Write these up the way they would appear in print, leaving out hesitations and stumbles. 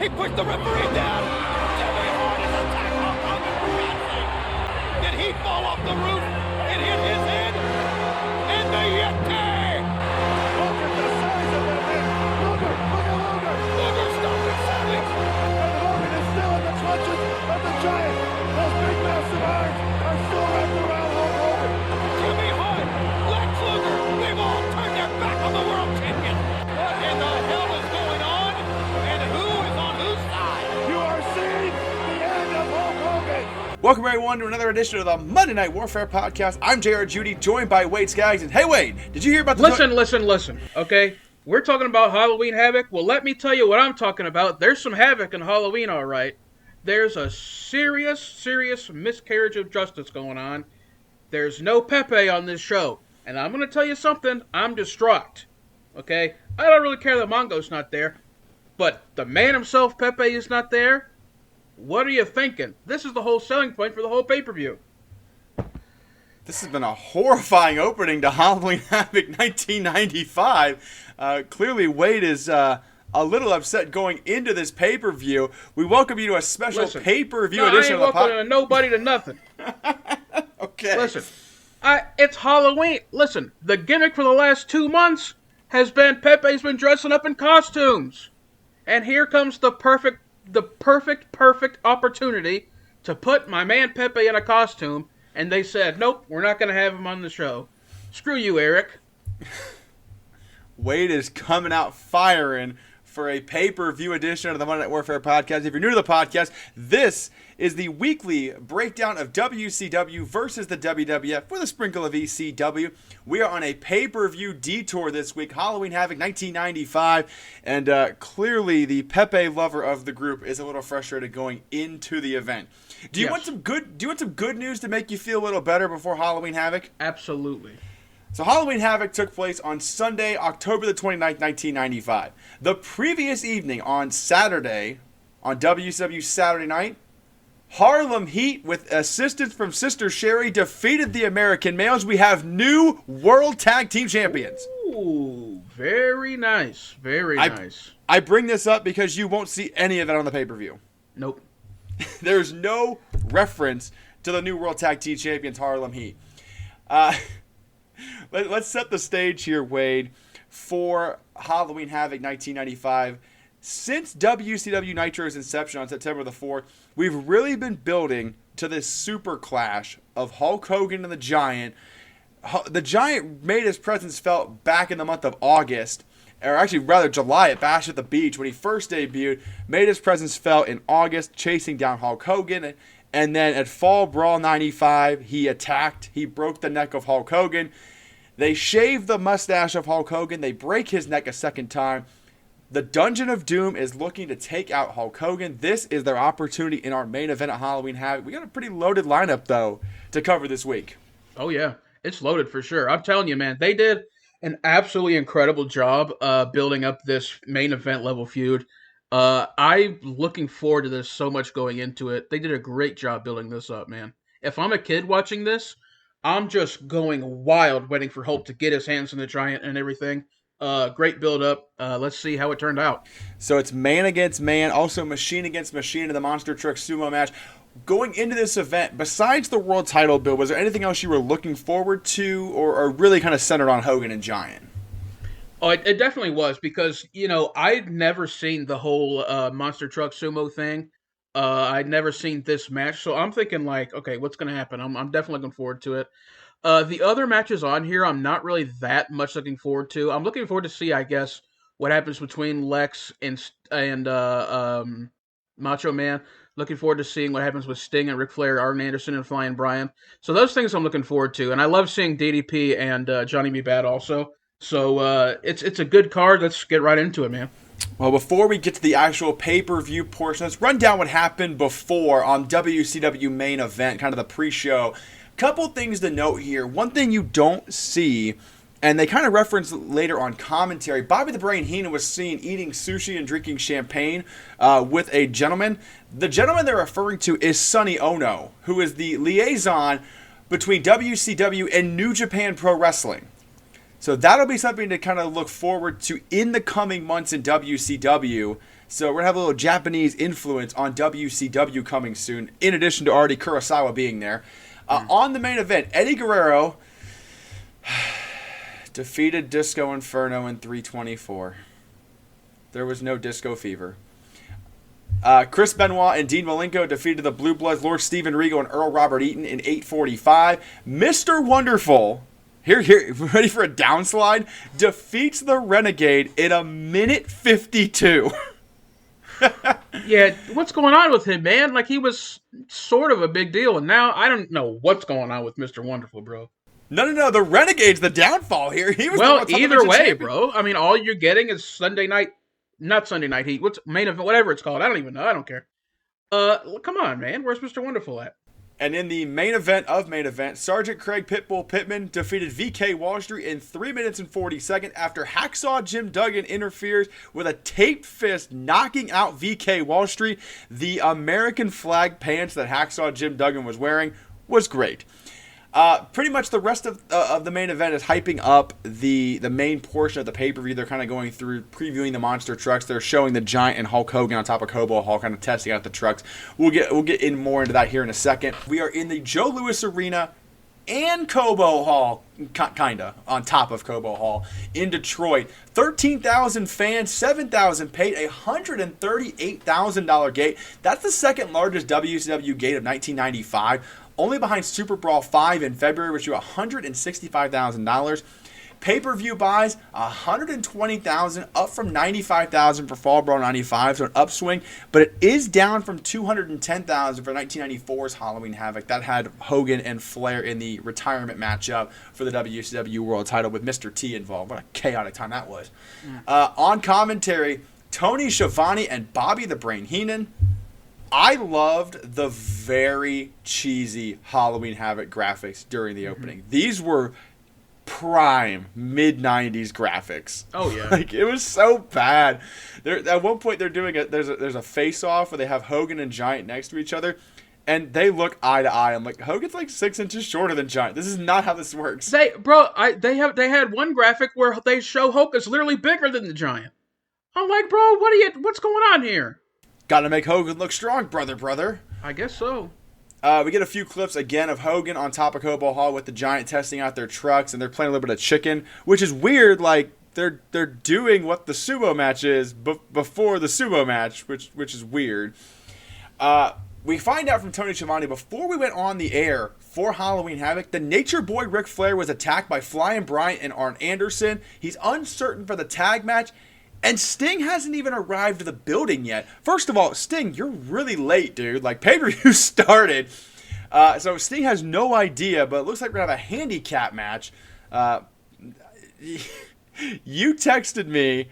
He pushed the referee down. Jimmy Hart is attacked Hulk Hogan for God's sake. Did he fall off the roof? It hit his head. And the Yeti! Look at the size of that man. Luger, look at Luger. Luger stopped it, Savage. And Hogan is still in the clutches of the giant. Those big massive arms are still wrapped around Hulk Hogan. Jimmy Hart, Lex Luger, they've all turned their back on the world champion. What in the hell is going on? And who is on whose side? You are seeing the end of Hulk Hogan. Welcome everyone to another edition of the Monday Night Warfare podcast. I'm JR Judy, joined by Wade Skaggs. And hey Wade, did you hear about the... Listen, okay? We're talking about Halloween Havoc. Well, let me tell you what I'm talking about. There's some Havoc in Halloween, all right. There's a serious miscarriage of justice going on. There's no Pepe on this show. And I'm going to tell you something. I'm distraught, okay? I don't really care that Mongo's not there. But the man himself, Pepe, is not there. What are you thinking? This is the whole selling point for the whole pay-per-view. This has been a horrifying opening to Halloween Havoc 1995. Clearly, Wade is a little upset going into this pay-per-view. We welcome you to a special pay-per-view edition of the podcast. I ain't welcoming nobody to nothing. Okay. Listen, it's Halloween. Listen, the gimmick for the last 2 months has been Pepe's been dressing up in costumes. And here comes the perfect opportunity to put my man Pepe in a costume. And they said, nope, we're not going to have him on the show. Screw you, Eric. Wade is coming out firing for a pay-per-view edition of the Monday Night Warfare podcast. If you're new to the podcast, this is the weekly breakdown of WCW versus the WWF with a sprinkle of ECW. We are on a pay-per-view detour this week, Halloween Havoc 1995, and clearly the Pepe lover of the group is a little frustrated going into the event. Do you want some good news to make you feel a little better before Halloween Havoc? Absolutely. So Halloween Havoc took place on Sunday, October the 29th, 1995. The previous evening on Saturday, on WCW Saturday Night, Harlem Heat, with assistance from Sister Sherry, defeated the American Males. We have new World Tag Team Champions. Ooh, very nice. Very nice. I bring this up because you won't see any of it on the pay-per-view. Nope. There's no reference to the new World Tag Team Champions, Harlem Heat. Let's set the stage here, Wade, for Halloween Havoc 1995. Since WCW Nitro's inception on September the 4th, we've really been building to this super clash of Hulk Hogan and the Giant. The Giant made his presence felt back in the month of August, or actually rather July at Bash at the Beach when he first debuted, made his presence felt in August, chasing down Hulk Hogan. And then at Fall Brawl 95, he attacked. He broke the neck of Hulk Hogan. They shave the mustache of Hulk Hogan. They break his neck a second time. The Dungeon of Doom is looking to take out Hulk Hogan. This is their opportunity in our main event at Halloween Havoc. We got a pretty loaded lineup, though, to cover this week. Oh, yeah. It's loaded for sure. I'm telling you, man. They did an absolutely incredible job building up this main event level feud. I'm looking forward to this so much going into it. They did a great job building this up, man. If I'm a kid watching this, I'm just going wild waiting for Hulk to get his hands on the Giant and everything. Great build up. Let's see how it turned out. So it's man against man, also machine against machine in the Monster Truck Sumo match. Going into this event, besides the world title build, was there anything else you were looking forward to or really kind of centered on Hogan and Giant? Oh, it definitely was because, I'd never seen the whole Monster Truck Sumo thing. I'd never seen this match, so I'm thinking like, okay, what's going to happen? I'm definitely looking forward to it. The other matches on here, I'm not really that much looking forward to. I'm looking forward to see, I guess, what happens between Lex and Macho Man. Looking forward to seeing what happens with Sting and Ric Flair, Arn Anderson, and Flyin Brian. So those things I'm looking forward to, and I love seeing DDP and Johnny B. Bad also. So it's a good card. Let's get right into it, man. Well, before we get to the actual pay-per-view portion, let's run down what happened before on WCW main event, kind of the pre-show. Couple things to note here. One thing you don't see, and they kind of reference later on commentary, Bobby the Brain Heenan was seen eating sushi and drinking champagne with a gentleman. The gentleman they're referring to is Sonny Ono, who is the liaison between WCW and New Japan Pro Wrestling. So that'll be something to kind of look forward to in the coming months in WCW. So we're going to have a little Japanese influence on WCW coming soon, in addition to already Kurasawa being there. On the main event, Eddie Guerrero defeated Disco Inferno in 324. There was no Disco Fever. Chris Benoit and Dean Malenko defeated the Blue Bloods, Lord Steven Regal and Earl Robert Eaton in 845. Mr. Wonderful, here, ready for a downslide, defeats the Renegade in a minute 52. Yeah, what's going on with him, man? Like, he was sort of a big deal, and now I don't know what's going on with Mr. Wonderful, bro. No, the Renegade's the downfall here. He was Well, the either way, bro. I mean, all you're getting is not Sunday Night Heat. What's main event? Whatever it's called. I don't even know. I don't care. Come on, man. Where's Mr. Wonderful at? And in the main event of main event, Sergeant Craig Pitbull Pittman defeated VK Wall Street in 3 minutes and 40 seconds after Hacksaw Jim Duggan interferes with a taped fist, knocking out VK Wall Street. The American flag pants that Hacksaw Jim Duggan was wearing was great. Pretty much the rest of the main event is hyping up the main portion of the pay-per-view. They're kind of going through, previewing the monster trucks. They're showing the Giant and Hulk Hogan on top of Cobo Hall, kind of testing out the trucks. We'll get in more into that here in a second. We are in the Joe Louis Arena and Cobo Hall, kind of, on top of Cobo Hall in Detroit. 13,000 fans, 7,000 paid, a $138,000 gate. That's the second largest WCW gate of 1995. Only behind Super Brawl 5 in February, which drew $165,000. Pay-per-view buys, $120,000, up from $95,000 for Fall Brawl 95, so an upswing. But it is down from $210,000 for 1994's Halloween Havoc. That had Hogan and Flair in the retirement matchup for the WCW World Title with Mr. T involved. What a chaotic time that was. On commentary, Tony Schiavone and Bobby the Brain Heenan. I loved the very cheesy Halloween Havoc graphics during the opening. These were prime mid-90s graphics. Oh, yeah. Like, it was so bad. At one point, they're doing there's a face-off where they have Hogan and Giant next to each other, and they look eye to eye. I'm like, Hogan's like 6 inches shorter than Giant. This is not how this works. They had one graphic where they show Hogan's literally bigger than the Giant. I'm like, bro, what's going on here? Gotta make Hogan look strong, brother. I guess so. We get a few clips again of Hogan on top of Cobo Hall with the Giant testing out their trucks, and they're playing a little bit of chicken, which is weird. Like, they're doing what the sumo match is before the sumo match, which is weird. We find out from Tony Schiavone before we went on the air for Halloween Havoc, the Nature Boy Ric Flair was attacked by Flyin Bryant and Arn Anderson. He's uncertain for the tag match. And Sting hasn't even arrived at the building yet. First of all, Sting, you're really late, dude. Like, pay-per-view started. So Sting has no idea, but it looks like we're going to have a handicap match. You texted me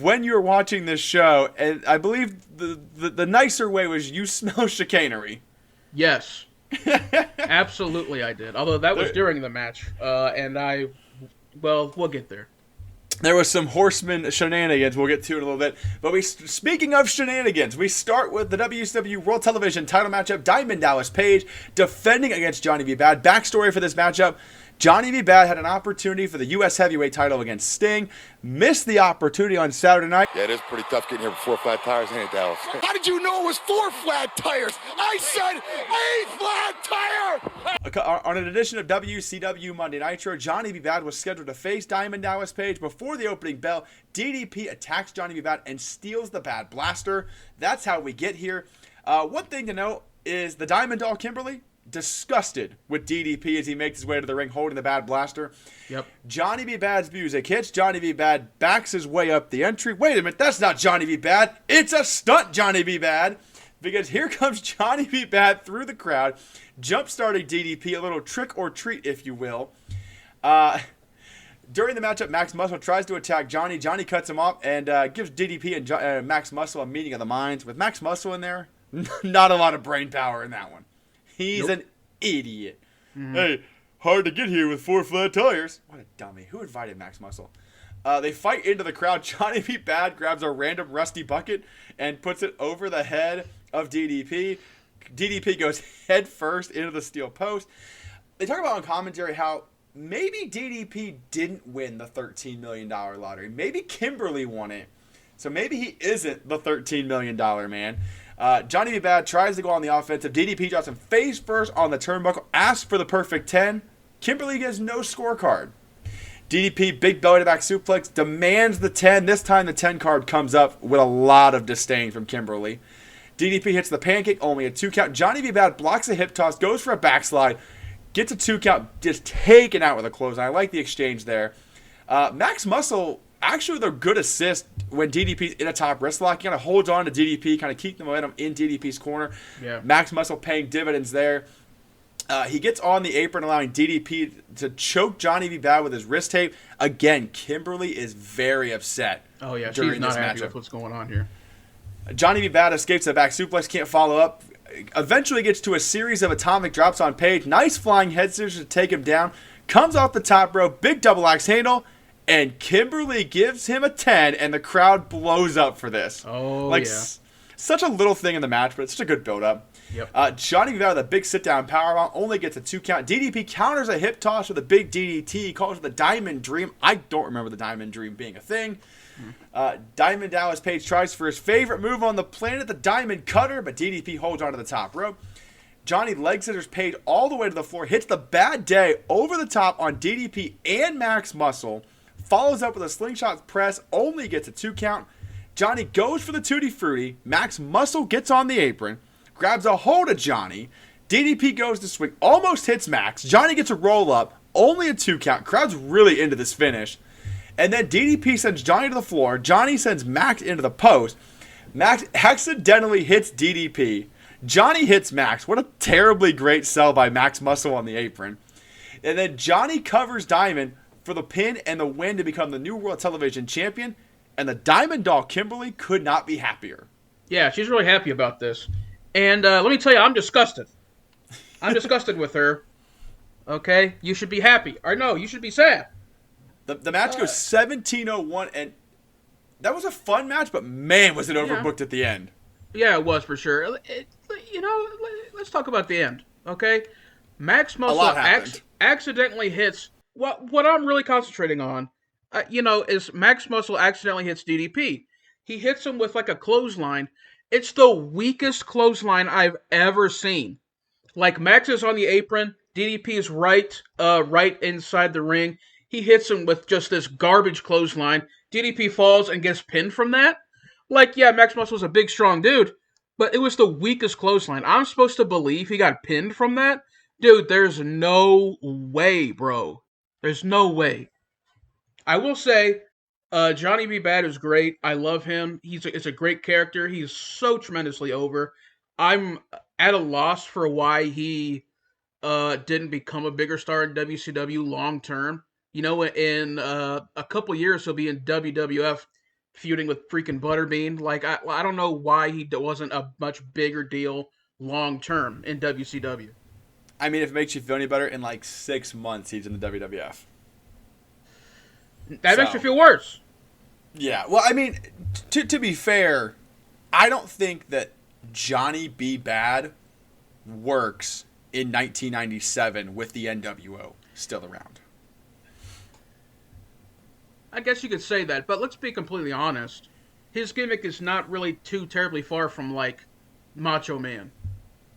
when you were watching this show, and I believe the nicer way was you smell chicanery. Yes. Absolutely I did. Although that was during the match. We'll get there. There was some Horseman shenanigans we'll get to in a little bit. But speaking of shenanigans, we start with the WCW World Television title matchup. Diamond Dallas Page defending against Johnny B. Bad. Backstory for this matchup. Johnny B. Bad had an opportunity for the U.S. Heavyweight title against Sting. Missed the opportunity on Saturday night. Yeah, it is pretty tough getting here with 4 flat tires, ain't it, Dallas? How did you know it was 4 flat tires? I said 8 flat tire! On an edition of WCW Monday Nitro, Johnny B. Bad was scheduled to face Diamond Dallas Page. Before the opening bell, DDP attacks Johnny B. Bad and steals the Bad Blaster. That's how we get here. One thing to note is the Diamond Doll Kimberly, disgusted with DDP as he makes his way to the ring holding the Bad Blaster. Yep. Johnny B. Bad's music hits. Johnny B. Bad backs his way up the entry. Wait a minute, that's not Johnny B. Bad. It's a stunt Johnny B. Bad. Because here comes Johnny B. Bad through the crowd, jump-starting DDP, a little trick or treat, if you will. During the matchup, Max Muscle tries to attack Johnny. Johnny cuts him off and gives DDP and Max Muscle a meeting of the minds. With Max Muscle in there, not a lot of brain power in that one. He's an idiot. Mm-hmm. Hey, hard to get here with 4 flat tires. What a dummy. Who invited Max Muscle? They fight into the crowd. Johnny B. Bad grabs a random rusty bucket and puts it over the head of DDP. DDP goes head first into the steel post. They talk about on commentary how maybe DDP didn't win the $13 million lottery. Maybe Kimberly won it. So maybe he isn't the $13 million man. Johnny B. Bad tries to go on the offensive. DDP drops him face first on the turnbuckle. Asks for the perfect 10. Kimberly gets no scorecard. DDP, big belly to back suplex, demands the 10. This time the 10 card comes up with a lot of disdain from Kimberly. DDP hits the pancake, only a 2 count. Johnny B. Bad blocks a hip toss, goes for a backslide, gets a 2 count, just taken out with a clothesline. I like the exchange there. Max Muscle, actually with a good assist when DDP's in a top wrist lock. He kind of holds on to DDP, kind of keep the momentum in DDP's corner. Yeah. Max Muscle paying dividends there. He gets on the apron, allowing DDP to choke Johnny B. Bad with his wrist tape. Again, Kimberly is very upset. Oh, yeah. During She's not this happy matchup. with what's going on here. Johnny B. Bad escapes the back suplex, can't follow up. Eventually gets to a series of atomic drops on Page. Nice flying head scissors to take him down. Comes off the top rope, big double axe handle, and Kimberly gives him a 10, and the crowd blows up for this. Oh, like, yeah. Such a little thing in the match, but it's such a good build-up. Yep. Johnny B. Bad with a big sit-down powerbomb, only gets a 2 count. DDP counters a hip toss with a big DDT. He calls it the Diamond Dream. I don't remember the Diamond Dream being a thing. Diamond Dallas Page tries for his favorite move on the planet, the Diamond Cutter, but DDP holds onto the top rope. Johnny leg scissors Page all the way to the floor, hits the Bad Day over the top on DDP and Max Muscle, follows up with a slingshot press, only gets a 2 count. Johnny goes for the Tutti Frutti. Max Muscle gets on the apron, grabs a hold of Johnny. DDP goes to swing, almost hits Max. Johnny gets a roll up, only a 2 count. Crowd's really into this finish. And then DDP sends Johnny to the floor. Johnny sends Max into the post. Max accidentally hits DDP. Johnny hits Max. What a terribly great sell by Max Muscle on the apron. And then Johnny covers Diamond for the pin and the win to become the new World Television Champion. And the Diamond Doll Kimberly could not be happier. Yeah, she's really happy about this. And let me tell you, I'm disgusted. I'm disgusted with her. Okay? You should be happy. Or no, you should be sad. The match goes 17:01, and that was a fun match, but man, was it overbooked at the end. Yeah, it was for sure. Let's talk about the end, okay? Max Muscle accidentally hits... What I'm really concentrating on, is Max Muscle accidentally hits DDP. He hits him with like a clothesline. It's the weakest clothesline I've ever seen. Like, Max is on the apron, DDP is right inside the ring. He hits him with just this garbage clothesline. DDP falls and gets pinned from that. Like, yeah, Max Muscle's a big, strong dude, but it was the weakest clothesline. I'm supposed to believe he got pinned from that? Dude, there's no way, bro. There's no way. I will say, Johnny B. Bad is great. I love him. It's a great character. He's so tremendously over. I'm at a loss for why he didn't become a bigger star in WCW long term. In a couple years, he'll be in WWF feuding with freaking Butterbean. Like, I don't know why he wasn't a much bigger deal long term in WCW. I mean, if it makes you feel any better, in like 6 months, he's in the WWF. That makes me feel worse. Yeah, well, I mean, to be fair, I don't think that Johnny B. Bad works in 1997 with the NWO still around. I guess you could say that, but let's be completely honest. His gimmick is not really too terribly far from, like, Macho Man.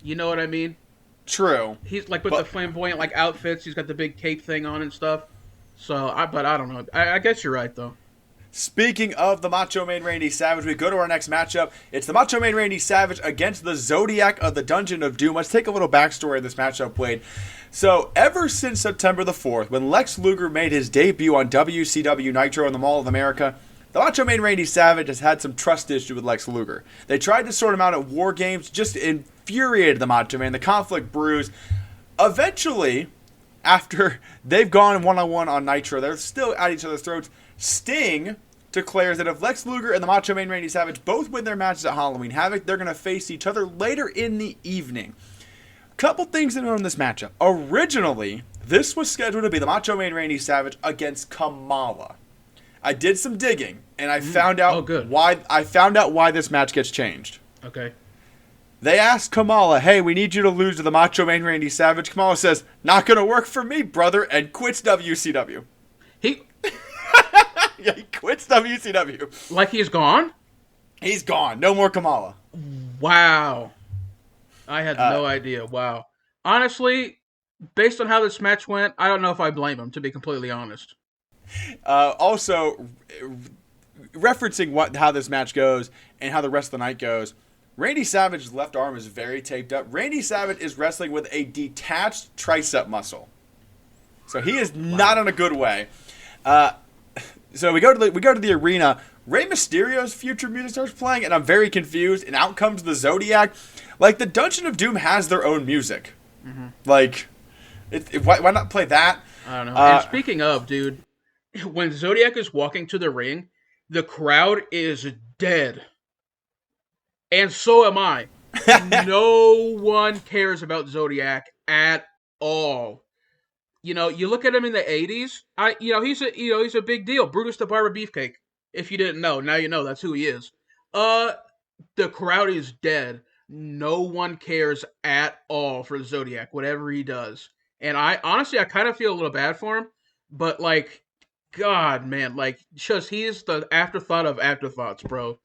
You know what I mean? True. He's, like, with the flamboyant, like, outfits. He's got the big cape thing on and stuff. So, I don't know. I guess you're right, though. Speaking of the Macho Man Randy Savage, we go to our next matchup. It's the Macho Man Randy Savage against the Zodiac of the Dungeon of Doom. Let's take a little backstory of this matchup, Wade. So, ever since September the 4th, when Lex Luger made his debut on WCW Nitro in the Mall of America, the Macho Man Randy Savage has had some trust issues with Lex Luger. They tried to sort him out at War Games, just infuriated the Macho Man. The conflict brews. Eventually, after they've gone one-on-one on Nitro, they're still at each other's throats. Sting declares that if Lex Luger and the Macho Man Randy Savage both win their matches at Halloween Havoc, they're going to face each other later in the evening. Couple things to note in this matchup. Originally, this was scheduled to be the Macho Man Randy Savage against Kamala. I did some digging, and I found out why this match gets changed. Okay. They asked Kamala, hey, we need you to lose to the Macho Man Randy Savage. Kamala says, not going to work for me, brother, and quits WCW. Yeah, he quits WCW. Like he's gone? He's gone. No more Kamala. Wow. I had no idea. Wow. Honestly, based on how this match went, I don't know if I blame him, to be completely honest. Also, referencing how this match goes and how the rest of the night goes, Randy Savage's left arm is very taped up. Randy Savage is wrestling with a detached tricep muscle. So he is not in a good way. So we go to the arena. Rey Mysterio's future music starts playing, and I'm very confused. And out comes the Zodiac. Like, the Dungeon of Doom has their own music. Mm-hmm. Like, why not play that? I don't know. And speaking of, dude, when Zodiac is walking to the ring, the crowd is dead. And so am I. No one cares about Zodiac at all. You know, you look at him in the 80s, he's a big deal. Brutus the Barber Beefcake. If you didn't know, now you know that's who he is. The crowd is dead. No one cares at all for Zodiac, whatever he does. And I kind of feel a little bad for him, but like, God, man, like, just he is the afterthought of afterthoughts, bro.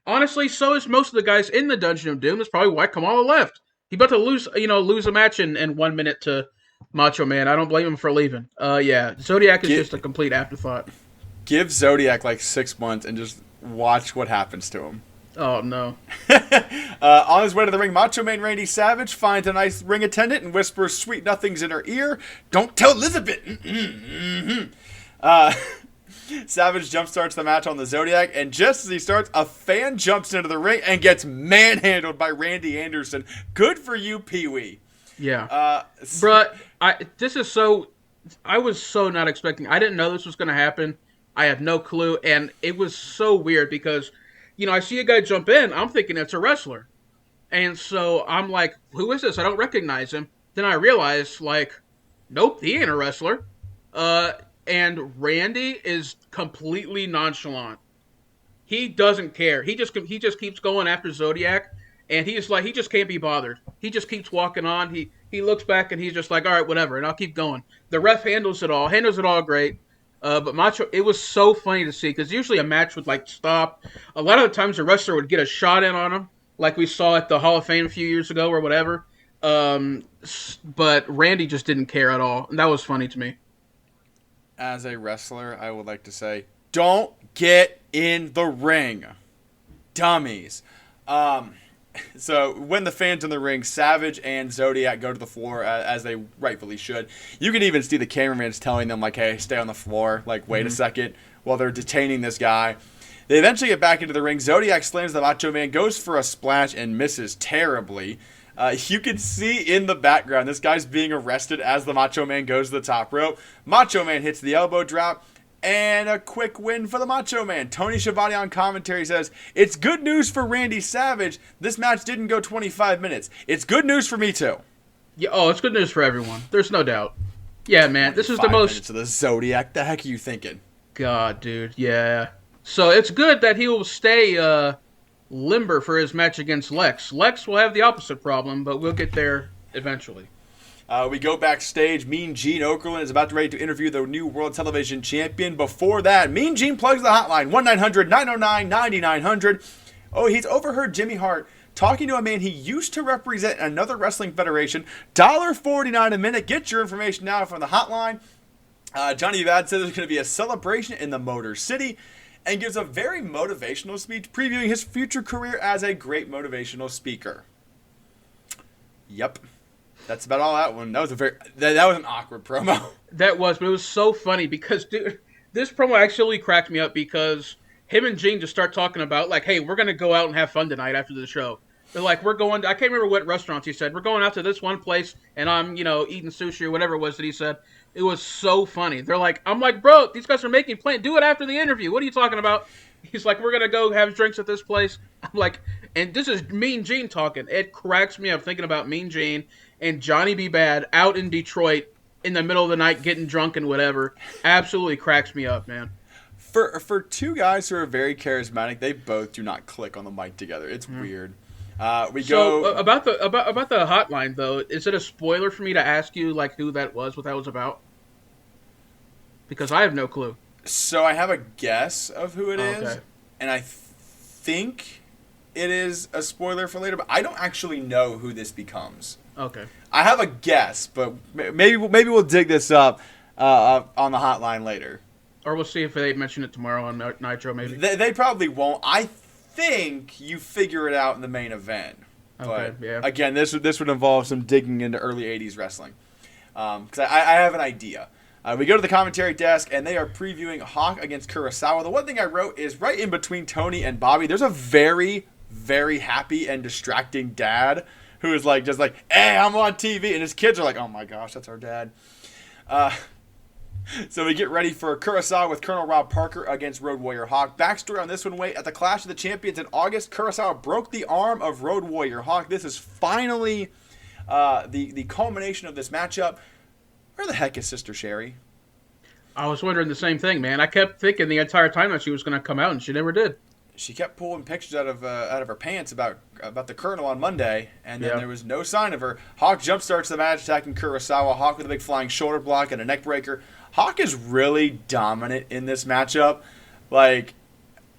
Honestly, so is most of the guys in the Dungeon of Doom. That's probably why Kamala left. He about to lose a match in 1 minute to Macho Man. I don't blame him for leaving. Yeah, Zodiac is just a complete afterthought. Give Zodiac like 6 months and just watch what happens to him. Oh, no. On his way to the ring, Macho Man Randy Savage finds a nice ring attendant and whispers sweet nothings in her ear. Don't tell Elizabeth! Savage jumpstarts the match on the Zodiac, and just as he starts, a fan jumps into the ring and gets manhandled by Randy Anderson. Good for you, Pee-wee. Yeah. Bruh, I was so not expecting. I didn't know this was going to happen. I had no clue, and it was so weird because, I see a guy jump in, I'm thinking it's a wrestler. And so I'm like, who is this? I don't recognize him. Then I realize, like, nope, he ain't a wrestler. And Randy is completely nonchalant. He doesn't care. He just keeps going after Zodiac, and he's like, he just can't be bothered. He just keeps walking on. He looks back and he's just like, all right, whatever, and I'll keep going. The ref handles it all great. But Macho, it was so funny to see, because usually a match would like stop. A lot of the times a wrestler would get a shot in on him, like we saw at the Hall of Fame a few years ago or whatever. But Randy just didn't care at all, and that was funny to me. As a wrestler, I would like to say, don't get in the ring, dummies. So when the fans in the ring, Savage and Zodiac go to the floor, as they rightfully should. You can even see the cameramans telling them, like, hey, stay on the floor, like, wait a second, while they're detaining this guy. They eventually get back into the ring. Zodiac slams the Macho Man, goes for a splash, and misses terribly. You can see in the background, this guy's being arrested as the Macho Man goes to the top rope. Macho Man hits the elbow drop, and a quick win for the Macho Man. Tony Schiavone on commentary says, it's good news for Randy Savage. This match didn't go 25 minutes. It's good news for me, too. Yeah, it's good news for everyone. There's no doubt. Yeah, man, this is the most... minutes of the Zodiac. The heck are you thinking? God, dude, yeah. So it's good that he will stay limber for his match against Lex. Lex will have the opposite problem, but we'll get there eventually. We go backstage. Mean Gene Okerlund is about ready to interview the new World Television Champion. Before that, Mean Gene plugs the hotline, 1-900-909-9900. Oh, he's overheard Jimmy Hart talking to a man he used to represent another wrestling federation. $1.49 a minute. Get your information now from the hotline. Johnny Bad says there's going to be a celebration in the Motor City, and gives a very motivational speech previewing his future career as a great motivational speaker. Yep. That's about all that one. That was that was an awkward promo. That was, but it was so funny because, dude, this promo actually cracked me up because him and Gene just start talking about, like, hey, we're going to go out and have fun tonight after the show. They're like, we're going to, I can't remember what restaurants he said. We're going out to this one place, and I'm, eating sushi or whatever it was that he said. It was so funny. They're like, I'm like, bro, these guys are making plans. Do it after the interview. What are you talking about? He's like, we're going to go have drinks at this place. I'm like, and this is Mean Gene talking. It cracks me up thinking about Mean Gene and Johnny B. Bad out in Detroit in the middle of the night getting drunk and whatever. Absolutely cracks me up, man. For two guys who are very charismatic, they both do not click on the mic together. It's weird. About the hotline though, is it a spoiler for me to ask you like who that was, what that was about? Because I have no clue. So I have a guess of who it is, Okay. and I think it is a spoiler for later, but I don't actually know who this becomes. Okay. I have a guess, but maybe we'll dig this up on the hotline later. Or we'll see if they mention it tomorrow on Nitro, maybe. They probably won't. I think you figure it out in the main event. Okay, But yeah. again, this would involve some digging into early 80s wrestling. Because I have an idea. We go to the commentary desk, and they are previewing Hawk against Kurasawa. The one thing I wrote is right in between Tony and Bobby, there's a very, very happy and distracting dad who is just like, hey, I'm on TV. And his kids are like, oh my gosh, that's our dad. So we get ready for Kurasawa with Colonel Rob Parker against Road Warrior Hawk. Backstory on this one, wait, at the Clash of the Champions in August, Kurasawa broke the arm of Road Warrior Hawk. This is finally the culmination of this matchup. Where the heck is Sister Sherry? I was wondering the same thing, man. I kept thinking the entire time that she was going to come out, and she never did. She kept pulling pictures out of her pants about the Colonel on Monday, and then Yeah. there was no sign of her. Hawk jumpstarts the match, attacking Kurasawa. Hawk with a big flying shoulder block and a neck breaker. Hawk is really dominant in this matchup.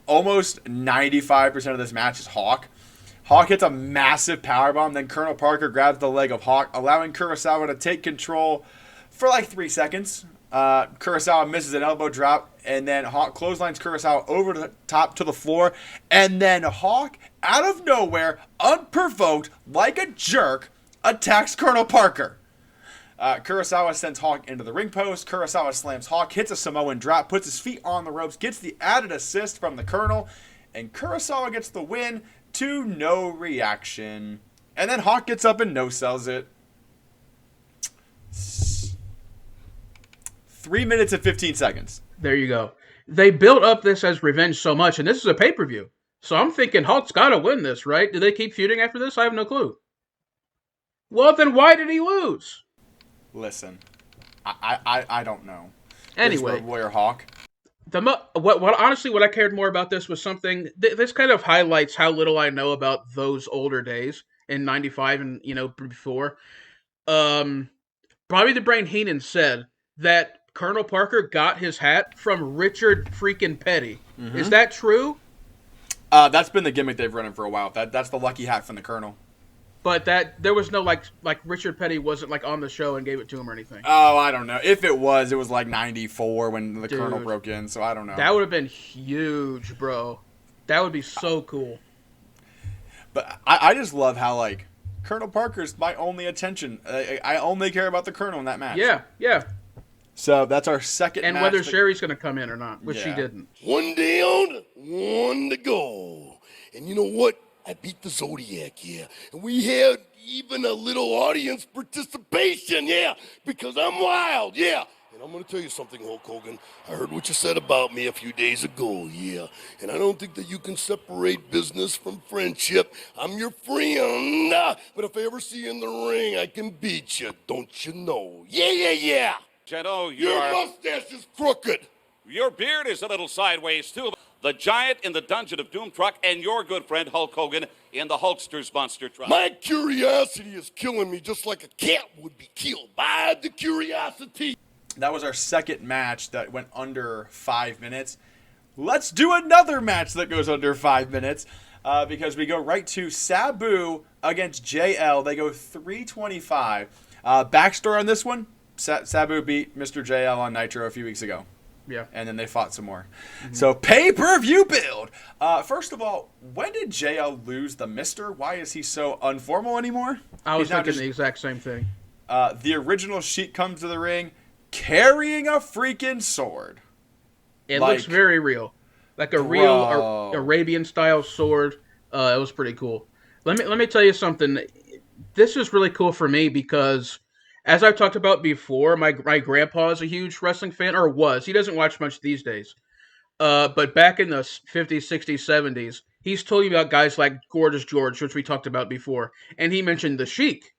Almost 95% of this match is Hawk. Hawk hits a massive powerbomb, then Colonel Parker grabs the leg of Hawk, allowing Kurasawa to take control for 3 seconds. Kurasawa misses an elbow drop, and then Hawk clotheslines Kurasawa over the top to the floor, and then Hawk, out of nowhere, unprovoked, like a jerk, attacks Colonel Parker. Kurasawa sends Hawk into the ring post. Kurasawa slams Hawk, hits a Samoan drop, puts his feet on the ropes, gets the added assist from the Colonel, and Kurasawa gets the win to no reaction. And then Hawk gets up and no-sells it. 3 minutes and 15 seconds. There you go. They built up this as revenge so much, and this is a pay-per-view. So I'm thinking Hawk's got to win this, right? Do they keep feuding after this? I have no clue. Well, then why did he lose? Listen, I don't know. Anyway, This Road Warrior Hawk. What I cared more about this was something. This kind of highlights how little I know about those older days in '95 and before. Bobby the Brain Heenan said that Colonel Parker got his hat from Richard freaking Petty. Mm-hmm. Is that true? That's been the gimmick they've run for a while. That's the lucky hat from the Colonel. But that there was no like Richard Petty wasn't on the show and gave it to him or anything. Oh, I don't know. If it was 94 when the Colonel broke in, so I don't know. That would have been huge, bro. That would be so cool. But I just love how Colonel Parker's my only attention. I only care about the Colonel in that match. Yeah. So that's our second and match. whether Sherry's going to come in or not, which she Yeah. didn't. One down, one to go. And you know what? I beat the Zodiac, yeah. And we had even a little audience participation, yeah, because I'm wild, yeah. And I'm going to tell you something, Hulk Hogan. I heard what you said about me a few days ago, yeah. And I don't think that you can separate business from friendship. I'm your friend. But if I ever see you in the ring, I can beat you, don't you know? Yeah. Jeno, Your mustache is crooked. your beard is a little sideways, too. The Giant in the Dungeon of Doom truck and your good friend Hulk Hogan in the Hulkster's Monster truck. My curiosity is killing me just like a cat would be killed by the curiosity. That was our second match that went under 5 minutes. Let's do another match that goes under 5 minutes because we go right to Sabu against JL. They go 325. Backstory on this one, Sabu beat Mr. JL on Nitro a few weeks ago. Yeah. And then they fought some more. Mm-hmm. So pay-per-view build. First of all, when did JL lose the Mister? Why is he so informal anymore? I was He's now thinking the exact same thing. the original Sheik comes to the ring carrying a freaking sword. It looks very real. Like a real Arabian-style sword. It was pretty cool. Let me tell you something. This is really cool for me because, as I've talked about before, my grandpa is a huge wrestling fan, or was. He doesn't watch much these days. But back in the 50s, 60s, 70s, he's told me about guys like Gorgeous George, which we talked about before. And he mentioned the Sheik.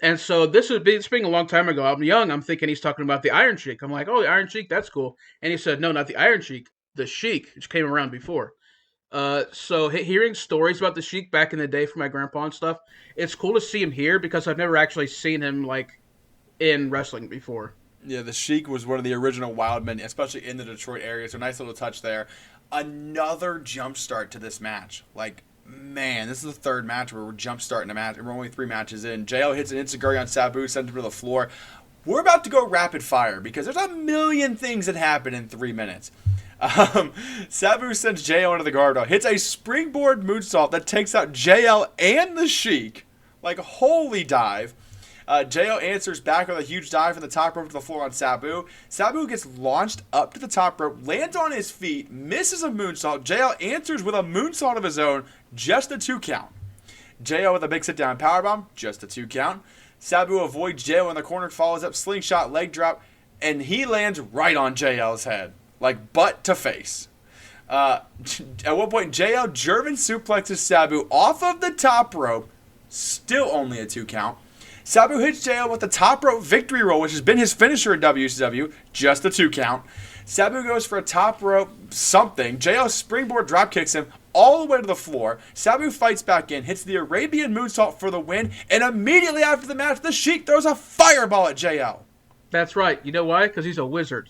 And so it's been a long time ago. I'm young. I'm thinking he's talking about the Iron Sheik. I'm like, oh, the Iron Sheik, that's cool. And he said, no, not the Iron Sheik, the Sheik, which came around before. So hearing stories about the Sheik back in the day from my grandpa and stuff, it's cool to see him here because I've never actually seen him in wrestling before. Yeah, the Sheik was one of the original wild men, especially in the Detroit area. So nice little touch there. Another jump start to this match. Like, man, this is the third match where we're jump starting a match, and we're only 3 matches in. JL hits an enziguri on Sabu, sends him to the floor. We're about to go rapid fire because there's a million things that happen in 3 minutes. Sabu sends JL into the guardrail, hits a springboard moonsault that takes out JL and the Sheik. Like, holy dive. JL answers back with a huge dive from the top rope to the floor on Sabu. Sabu gets launched up to the top rope, lands on his feet, misses a moonsault. JL answers with a moonsault of his own, just a 2 count. JL with a big sit-down powerbomb, just a 2 count. Sabu avoids JL in the corner, follows up, slingshot, leg drop, and he lands right on JL's head, like butt to face. At one point, JL German suplexes Sabu off of the top rope, still only a 2 count. Sabu hits JL with the top rope victory roll, which has been his finisher in WCW, just a 2 count. Sabu goes for a top rope something. JL springboard drop kicks him all the way to the floor. Sabu fights back in, hits the Arabian moonsault for the win, and immediately after the match, the Sheik throws a fireball at JL. That's right. You know why? Because he's a wizard.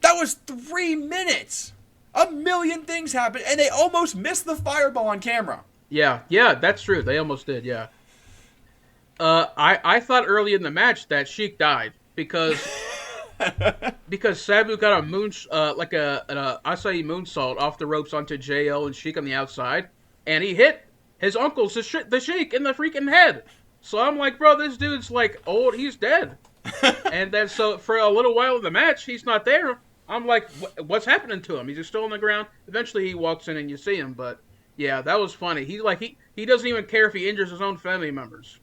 That was 3 minutes. A million things happened, and they almost missed the fireball on camera. Yeah, that's true. They almost did, yeah. I thought early in the match that Sheik died because Sabu got a acai moonsault off the ropes onto JL and Sheik on the outside, and he hit his uncle's the Sheik in the freaking head. So I'm like, bro, this dude's like old, he's dead. And then so for a little while in the match, he's not there. I'm like, what's happening to him? He's just still on the ground. Eventually he walks in and you see him, but yeah, that was funny. He's like he doesn't even care if he injures his own family members.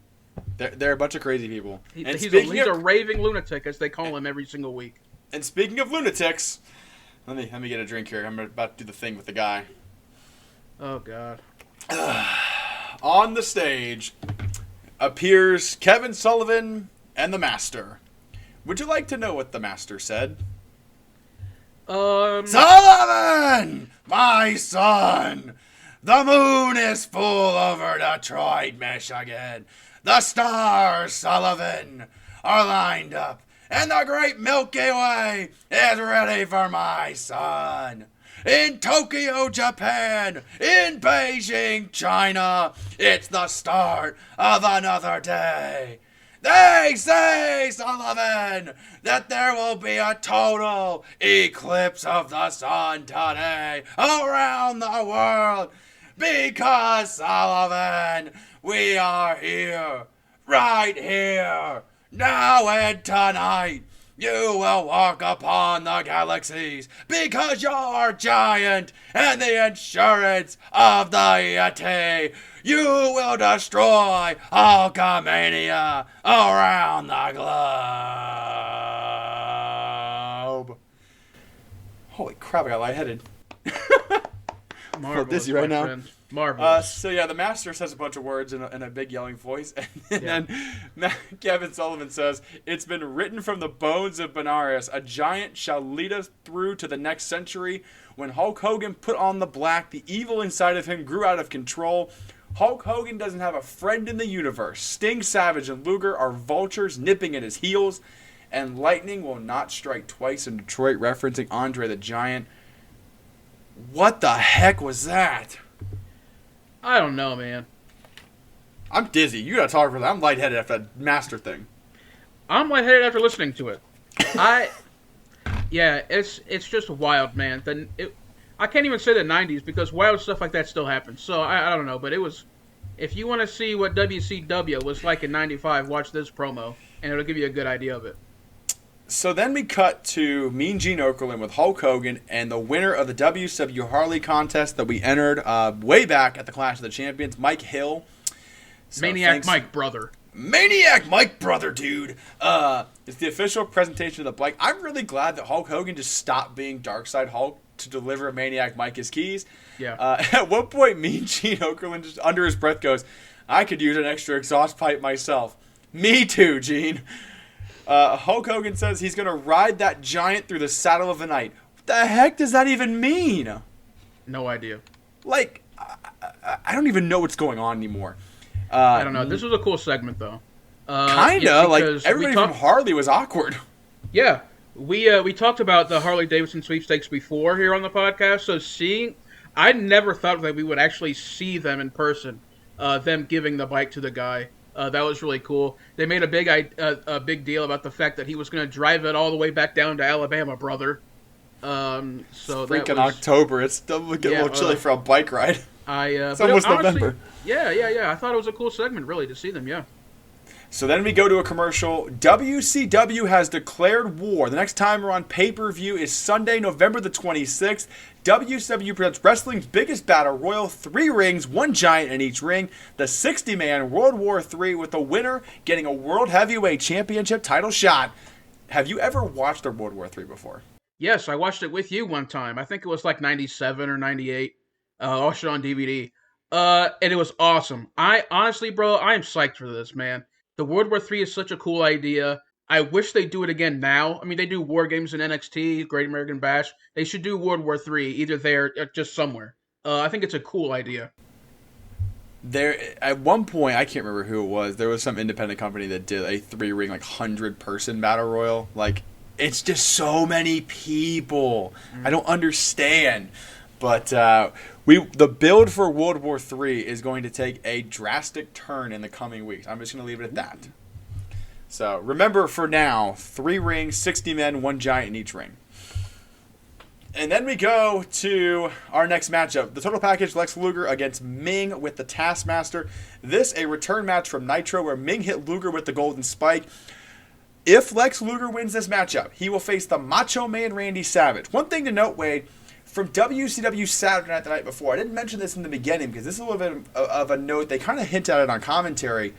They're a bunch of crazy people. He's a raving lunatic, as they call him every single week. And speaking of lunatics, let me get a drink here. I'm about to do the thing with the guy. Oh, God. On the stage appears Kevin Sullivan and the Master. Would you like to know what the Master said? Sullivan, my son, the moon is full over Detroit, Michigan. The stars, Sullivan, are lined up, and the great Milky Way is ready for my son. In Tokyo, Japan, in Beijing, China, it's the start of another day. They say, Sullivan, that there will be a total eclipse of the sun today around the world. Because, Sullivan, we are here, right here, now and tonight. You will walk upon the galaxies because you're giant and the insurance of the Yeti. You will destroy Hulkamania around the globe. Holy crap, I got lightheaded. Marvelous, dizzy right now. friend. Marvelous. So yeah, the Master says a bunch of words in a big yelling voice, and then Kevin Sullivan says, "It's been written from the bones of Benares. A giant shall lead us through to the next century. When Hulk Hogan put on the black, the evil inside of him grew out of control. Hulk Hogan doesn't have a friend in the universe. Sting, Savage, and Luger are vultures nipping at his heels, and lightning will not strike twice in Detroit," referencing Andre the Giant. What the heck was that? I don't know, man. I'm dizzy. You gotta talk for that. I'm lightheaded after that Master thing. I'm lightheaded after listening to it. Yeah, it's just wild, man. I can't even say the 90s because wild stuff like that still happens. So I don't know, but it was. If you want to see what WCW was like in '95, watch this promo, and it'll give you a good idea of it. So then we cut to Mean Gene Okerlund with Hulk Hogan and the winner of the WCW Harley contest that we entered way back at the Clash of the Champions, Mike Hill. So Maniac Mike, brother. Maniac Mike, brother, dude. It's the official presentation of the bike. I'm really glad that Hulk Hogan just stopped being Darkside Hulk to deliver Maniac Mike his keys. Yeah. At one point, Mean Gene Okerlund just under his breath goes, "I could use an extra exhaust pipe myself." Me too, Gene. Hulk Hogan says he's going to ride that giant through the saddle of the night. What the heck does that even mean? No idea. Like, I don't even know what's going on anymore. I don't know. This was a cool segment, though. Kinda. Like, everybody from Harley was awkward. Yeah, we talked about the Harley Davidson sweepstakes before here on the podcast. So I never thought that we would actually see them in person. Them giving the bike to the guy. That was really cool. They made a big deal about the fact that he was going to drive it all the way back down to Alabama, brother. So Freaking that was, October. It's still getting a little chilly for a bike ride. It's almost November. Yeah. I thought it was a cool segment, really, to see them. Yeah. So then we go to a commercial. WCW has declared war. The next time we're on pay-per-view is Sunday, November the 26th. WCW presents wrestling's biggest battle royal. 3 rings, 1 giant in each ring. The 60-man World War III with the winner getting a World Heavyweight Championship title shot. Have you ever watched the World War III before? Yes, I watched it with you one time. I think it was like 97 or 98. I watched it on DVD. And it was awesome. I honestly, bro, I am psyched for this, man. The World War III is such a cool idea. I wish they do it again now. I mean, they do War Games in NXT, Great American Bash. They should do World War III, either there or just somewhere. I think it's a cool idea. There, at one point, I can't remember who it was. There was some independent company that did a 3-ring, like 100-person battle royal. Like, it's just so many people. I don't understand. But the build for World War III is going to take a drastic turn in the coming weeks. I'm just going to leave it at that. So remember, for now, 3 rings, 60 men, 1 giant in each ring. And then we go to our next matchup. The total package, Lex Luger against Meng with the Taskmaster. This a return match from Nitro where Meng hit Luger with the golden spike. If Lex Luger wins this matchup, he will face the Macho Man Randy Savage. One thing to note, Wade, from WCW Saturday Night the night before, I didn't mention this in the beginning because this is a little bit of a note. They kind of hint at it on commentary.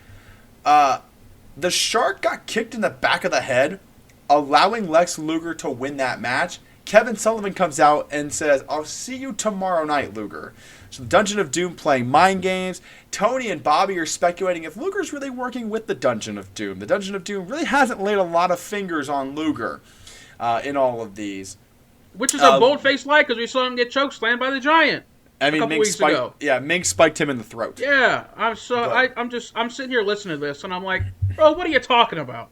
The Shark got kicked in the back of the head, allowing Lex Luger to win that match. Kevin Sullivan comes out and says, "I'll see you tomorrow night, Luger." So the Dungeon of Doom playing mind games. Tony and Bobby are speculating if Luger's really working with the Dungeon of Doom. The Dungeon of Doom really hasn't laid a lot of fingers on Luger in all of these. Which is a bold-faced lie because we saw him get chokeslammed by the Giant. I mean, Meng spiked him in the throat. Yeah, I'm sitting here listening to this, and I'm like, bro, what are you talking about?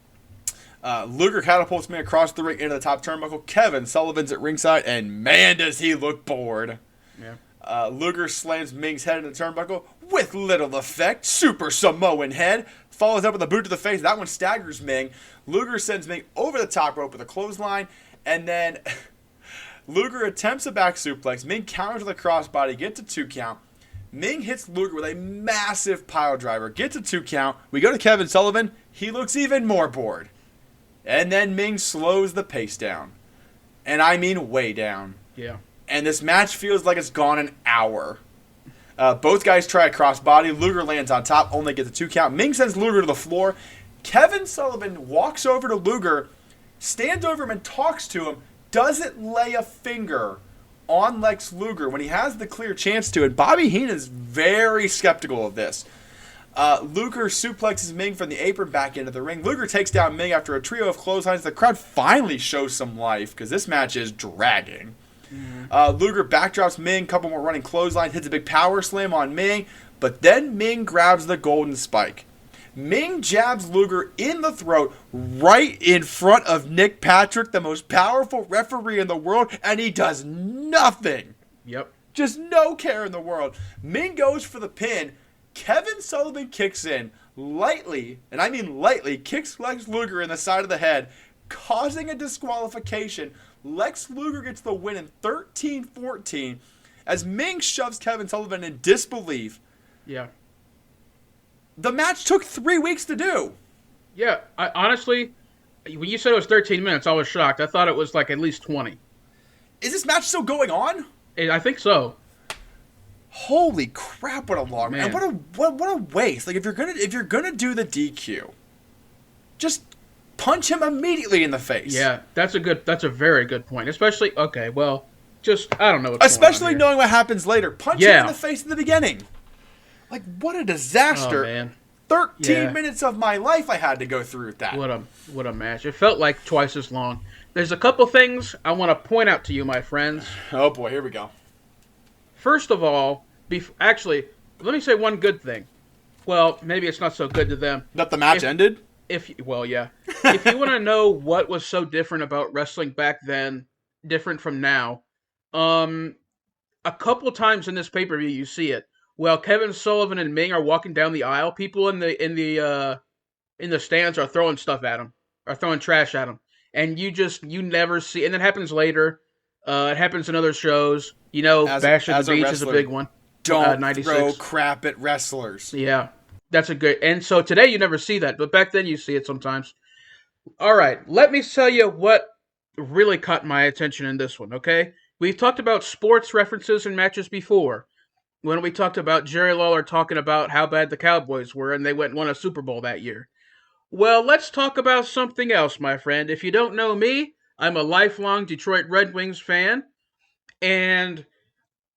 Luger catapults me across the ring into the top turnbuckle. Kevin Sullivan's at ringside, and man, does he look bored. Yeah. Luger slams Meng's head into the turnbuckle with little effect. Super Samoan head. Follows up with a boot to the face. That one staggers Meng. Luger sends Meng over the top rope with a clothesline, and then Luger attempts a back suplex. Meng counters with a crossbody, gets a 2 count. Meng hits Luger with a massive pile driver, gets a 2 count. We go to Kevin Sullivan. He looks even more bored. And then Meng slows the pace down. And I mean way down. Yeah. And this match feels like it's gone an hour. Both guys try a crossbody. Luger lands on top, only gets a 2 count. Meng sends Luger to the floor. Kevin Sullivan walks over to Luger, stands over him and talks to him, doesn't lay a finger on Lex Luger when he has the clear chance to. And Bobby Heenan is very skeptical of this. Luger suplexes Meng from the apron back into the ring. Luger takes down Meng after a trio of clotheslines. The crowd finally shows some life because this match is dragging. Luger backdrops Meng, couple more running clotheslines, hits a big power slam on Meng, but then Meng grabs the golden spike. Meng jabs Luger in the throat right in front of Nick Patrick, the most powerful referee in the world, and he does nothing. Yep. Just no care in the world. Meng goes for the pin. Kevin Sullivan kicks in lightly, and I mean lightly, kicks Lex Luger in the side of the head, causing a disqualification. Lex Luger gets the win in 13-14 as Meng shoves Kevin Sullivan in disbelief. Yeah. The match took 3 weeks to do. Yeah, I honestly, when you said it was 13 minutes, I was shocked. I thought it was like at least 20. Is this match still going on? I think so. Holy crap! What a long man! And what a waste! Like if you're gonna do the DQ, just punch him immediately in the face. Yeah, that's a very good point. Especially I don't know. Especially knowing what happens later, punch him in the face in the beginning. Like what a disaster! Oh, man. 13 minutes of my life I had to go through with that. What a match! It felt like twice as long. There's a couple things I want to point out to you, my friends. Oh boy, here we go. First of all, actually, let me say one good thing. Well, maybe it's not so good to them. That the match ended? Yeah. if you want to know what was so different about wrestling back then, different from now, um, a couple times in this pay per view you see it. Well, Kevin Sullivan and Meng are walking down the aisle. People in the stands are throwing stuff at them, are throwing trash at them, and you never see. And it happens later. It happens in other shows. Bash at the Beach is a big one. Don't 96. throw crap at wrestlers. Yeah, that's a good. And so today you never see that, but back then you see it sometimes. All right, let me tell you what really caught my attention in this one. Okay, we've talked about sports references in matches before. When we talked about Jerry Lawler talking about how bad the Cowboys were and they went and won a Super Bowl that year. Well, let's talk about something else, my friend. If you don't know me, I'm a lifelong Detroit Red Wings fan. And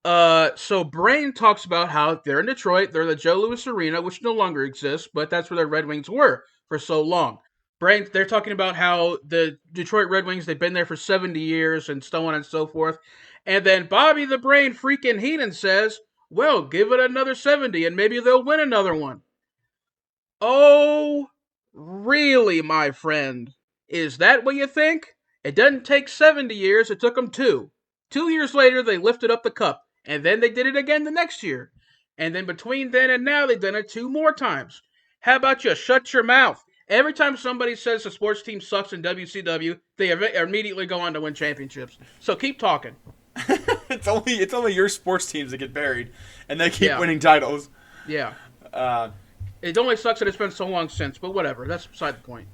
so Brain talks about how they're in Detroit. They're in the Joe Louis Arena, which no longer exists, but that's where the Red Wings were for so long. Brain, they're talking about how the Detroit Red Wings, they've been there for 70 years and so on and so forth. And then Bobby the Brain freaking Heenan says, well, give it another 70 and maybe they'll win another one. Oh, really, my friend? Is that what you think? It doesn't take 70 years, it took them 2. 2 years later, they lifted up the cup, and then they did it again the next year. And then between then and now, they've done it 2 more times. How about you shut your mouth? Every time somebody says the sports team sucks in WCW, they immediately go on to win championships. So keep talking. It's only your sports teams that get buried, and they keep winning titles. Yeah. It only sucks that it's been so long since, but whatever. That's beside the point.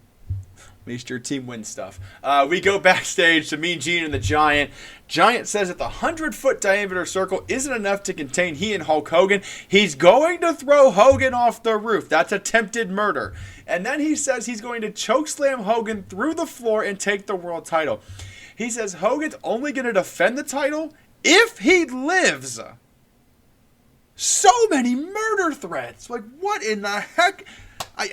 At least your team wins stuff. We go backstage to Mean Gene and the Giant. Giant says that the 100-foot diameter circle isn't enough to contain he and Hulk Hogan. He's going to throw Hogan off the roof. That's attempted murder. And then he says he's going to chokeslam Hogan through the floor and take the world title. He says Hogan's only going to defend the title if he lives. So many murder threats. Like, what in the heck? I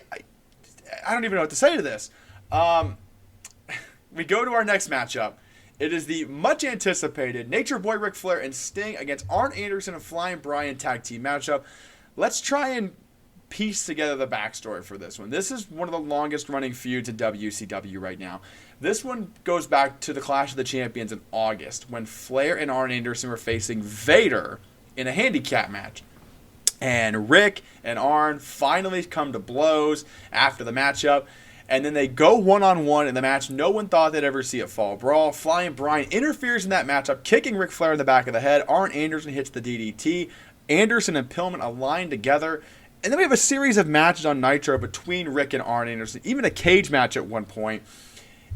don't even know what to say to this. We go to our next matchup. It is the much anticipated Nature Boy Ric Flair and Sting against Arn Anderson and Flyin Bryan tag team matchup. Let's try and piece together the backstory for this one. This is one of the longest running feuds in WCW right now. This one goes back to the Clash of the Champions in August when Flair and Arn Anderson were facing Vader in a handicap match. And Rick and Arn finally come to blows after the matchup. And then they go one-on-one in the match. No one thought they'd ever see a fall brawl. Flyin Bryan interferes in that matchup, kicking Ric Flair in the back of the head. Arn Anderson hits the DDT. Anderson and Pillman align together. And then we have a series of matches on Nitro between Rick and Arn Anderson, even a cage match at one point.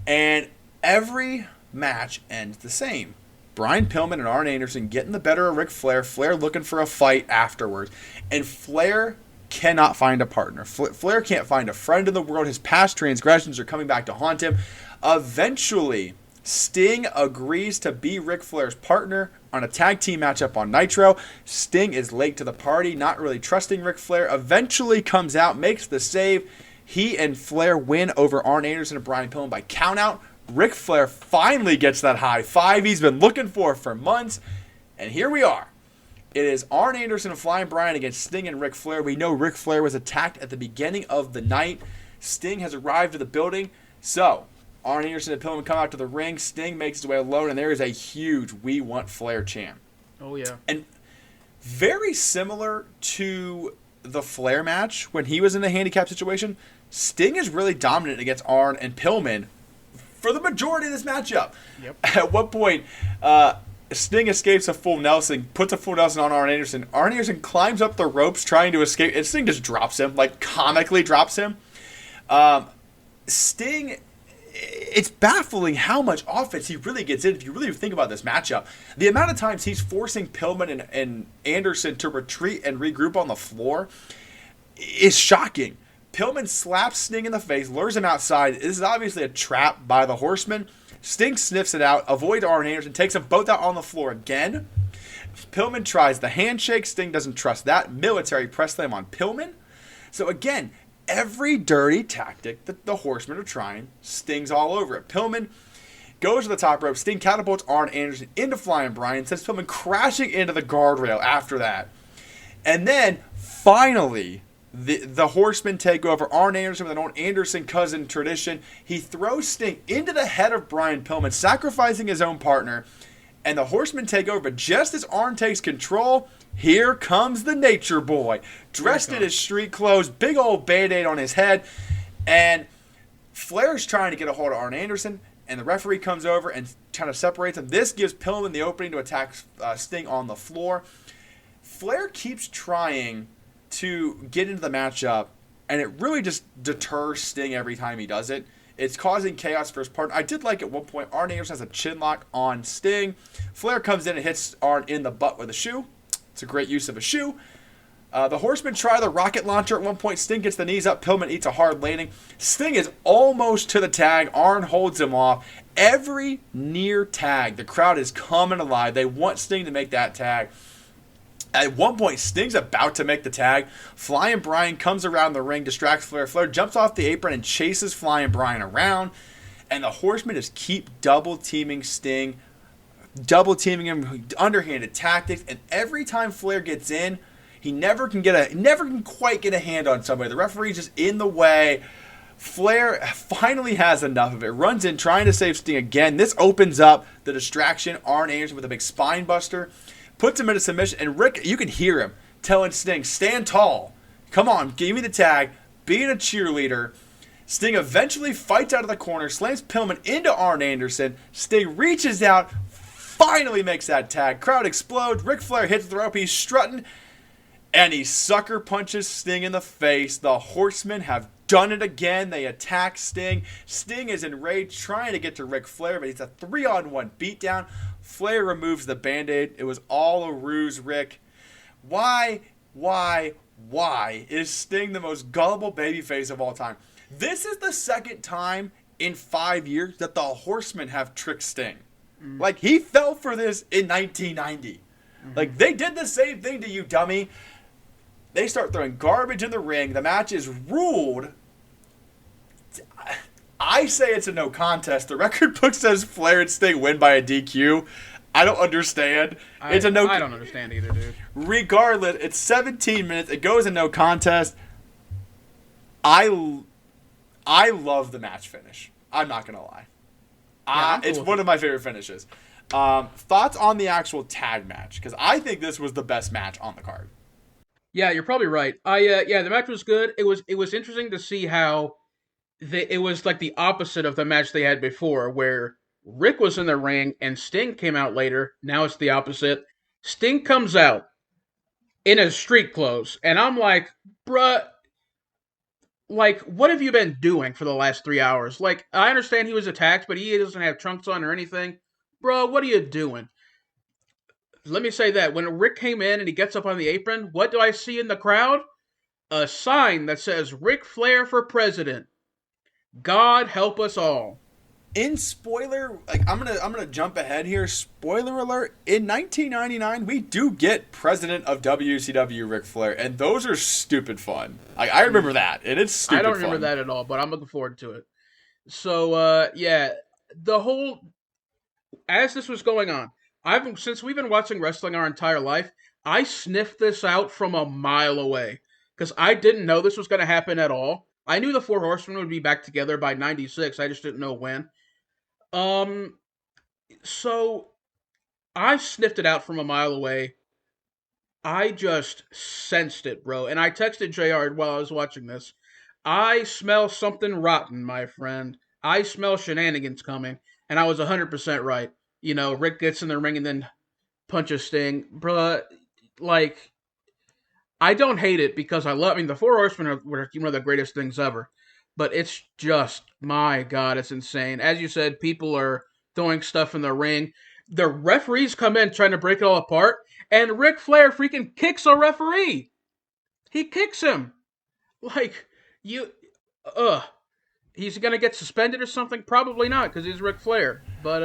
And every match ends the same. Brian Pillman and Arn Anderson getting the better of Ric Flair. Flair looking for a fight afterwards. And Flair cannot find a partner. Flair can't find a friend in the world. His past transgressions are coming back to haunt him. Eventually, Sting agrees to be Ric Flair's partner on a tag team matchup on Nitro. Sting is late to the party, not really trusting Ric Flair. Eventually comes out, makes the save. He and Flair win over Arn Anderson and Brian Pillman by countout. Ric Flair finally gets that high five he's been looking for months. And here we are. It is Arn Anderson and Flyin Bryan against Sting and Ric Flair. We know Ric Flair was attacked at the beginning of the night. Sting has arrived to the building. So, Arn Anderson and Pillman come out to the ring. Sting makes his way alone, and there is a huge "We Want Flair" chant. Oh, yeah. And very similar to the Flair match when he was in a handicap situation, Sting is really dominant against Arn and Pillman for the majority of this matchup. Yep. At one point, Sting escapes a full Nelson, puts a full Nelson on Arn Anderson. Arn Anderson climbs up the ropes trying to escape, and Sting just drops him, like comically drops him. Sting, it's baffling how much offense he really gets in if you really think about this matchup. The amount of times he's forcing Pillman and Anderson to retreat and regroup on the floor is shocking. Pillman slaps Sting in the face, lures him outside. This is obviously a trap by the Horseman. Sting sniffs it out, avoids Arn Anderson, takes them both out on the floor again. Pillman tries the handshake. Sting doesn't trust that. Military press slam on Pillman. So again, every dirty tactic that the Horsemen are trying, Sting's all over it. Pillman goes to the top rope. Sting catapults Arn Anderson into Flyin Bryan, sends Pillman crashing into the guardrail after that. And then, finally, The Horsemen take over. Arn Anderson with an old Anderson cousin tradition. He throws Sting into the head of Brian Pillman, sacrificing his own partner. And the Horsemen take over. But just as Arn takes control, here comes the Nature Boy. Dressed in his street clothes, big old Band-Aid on his head. And Flair's trying to get a hold of Arn Anderson. And the referee comes over and kind of separates them. This gives Pillman the opening to attack Sting on the floor. Flair keeps trying to get into the matchup, and it really just deters Sting every time he does it. It's causing chaos for his partner. I did like at one point, Arn Anderson has a chin lock on Sting. Flair comes in and hits Arn in the butt with a shoe. It's a great use of a shoe. The Horsemen try the rocket launcher at one point. Sting gets the knees up. Pillman eats a hard landing. Sting is almost to the tag. Arn holds him off. Every near tag, the crowd is coming alive. They want Sting to make that tag. At one point, Sting's about to make the tag. Flyin Brian comes around the ring, distracts Flair. Flair jumps off the apron and chases Flyin Brian around. And the Horsemen just keep double-teaming Sting, double-teaming him, underhanded tactics. And every time Flair gets in, he never can quite get a hand on somebody. The referee's just in the way. Flair finally has enough of it. Runs in, trying to save Sting again. This opens up the distraction. Arn Anderson with a big spine buster. Puts him into submission, and Rick, you can hear him telling Sting, stand tall. Come on, give me the tag. Being a cheerleader. Sting eventually fights out of the corner, slams Pillman into Arn Anderson. Sting reaches out, finally makes that tag. Crowd explodes. Ric Flair hits the rope. He's strutting, and he sucker punches Sting in the face. The Horsemen have done it again. They attack Sting. Sting is enraged, trying to get to Ric Flair, but it's a 3-on-1 beatdown. Flair removes the Band-Aid. It was all a ruse, Rick. Why is Sting the most gullible babyface of all time? This is the second time in 5 years that the Horsemen have tricked Sting. Like, he fell for this in 1990. Like, they did the same thing to you, dummy. They start throwing garbage in the ring. The match is ruled. I say it's a no contest. The record book says Flair and Sting win by a DQ. I don't understand. I don't understand either, dude. Regardless, it's 17 minutes. It goes in no contest. I love the match finish. I'm not going to lie. It's one of my favorite finishes. Thoughts on the actual tag match? Because I think this was the best match on the card. Yeah, you're probably right. The match was good. It was interesting to see how it was like the opposite of the match they had before, where Rick was in the ring and Sting came out later. Now it's the opposite. Sting comes out in his street clothes, and I'm like, bruh, like, what have you been doing for the last 3 hours? Like, I understand he was attacked, but he doesn't have trunks on or anything. Bruh, what are you doing? Let me say that. When Rick came in and he gets up on the apron, what do I see in the crowd? A sign that says, Ric Flair for president. God help us all. In spoiler, like I'm gonna jump ahead here. Spoiler alert! In 1999, we do get president of WCW Ric Flair, and those are stupid fun. I remember that, and it's stupid. I don't remember that at all, but I'm looking forward to it. So the whole as this was going on, since we've been watching wrestling our entire life, I sniffed this out from a mile away because I didn't know this was going to happen at all. I knew the Four Horsemen would be back together by 96. I just didn't know when. So I sniffed it out from a mile away. I just sensed it, bro. And I texted JR while I was watching this. I smell something rotten, my friend. I smell shenanigans coming. And I was 100% right. You know, Rick gets in the ring and then punches Sting. Bruh, like, I don't hate it because the Four Horsemen are one of the greatest things ever. But it's just, my God, it's insane. As you said, people are throwing stuff in the ring. The referees come in trying to break it all apart. And Ric Flair freaking kicks a referee. He kicks him. Like, he's going to get suspended or something? Probably not, because he's Ric Flair. But,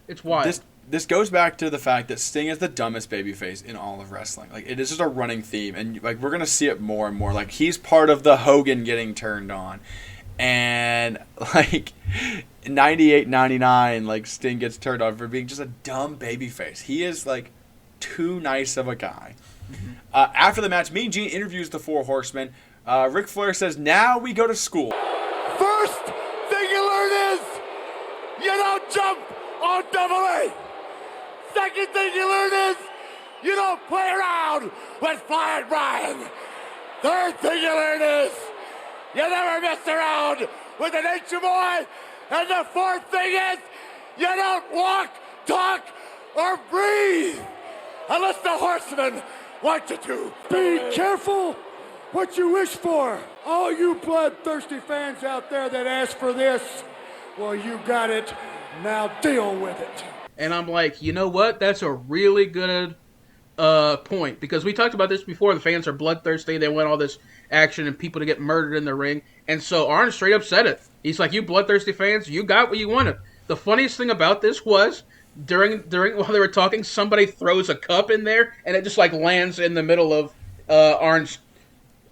it's wild. This goes back to the fact that Sting is the dumbest babyface in all of wrestling. Like, it is just a running theme, and like we're gonna see it more and more. Like, he's part of the Hogan getting turned on, and like 98, 99, like Sting gets turned on for being just a dumb babyface. He is like too nice of a guy. After the match, Mean Gene interviews the Four Horsemen. Ric Flair says, now we go to school. First thing you learn is you don't jump on double A. Second thing you learn is you don't play around with Flyin Brian. Third thing you learn is you never mess around with an Nature Boy. And the fourth thing is you don't walk, talk, or breathe unless the horsemen want you to. Be careful what you wish for. All you bloodthirsty fans out there that ask for this, well, you got it. Now deal with it. And I'm like, you know what? That's a really good point, because we talked about this before. The fans are bloodthirsty. They want all this action and people to get murdered in the ring. And so Arn straight up said it. He's like, you bloodthirsty fans, you got what you wanted. The funniest thing about this was during while they were talking, somebody throws a cup in there and it just like lands in the middle of Arn's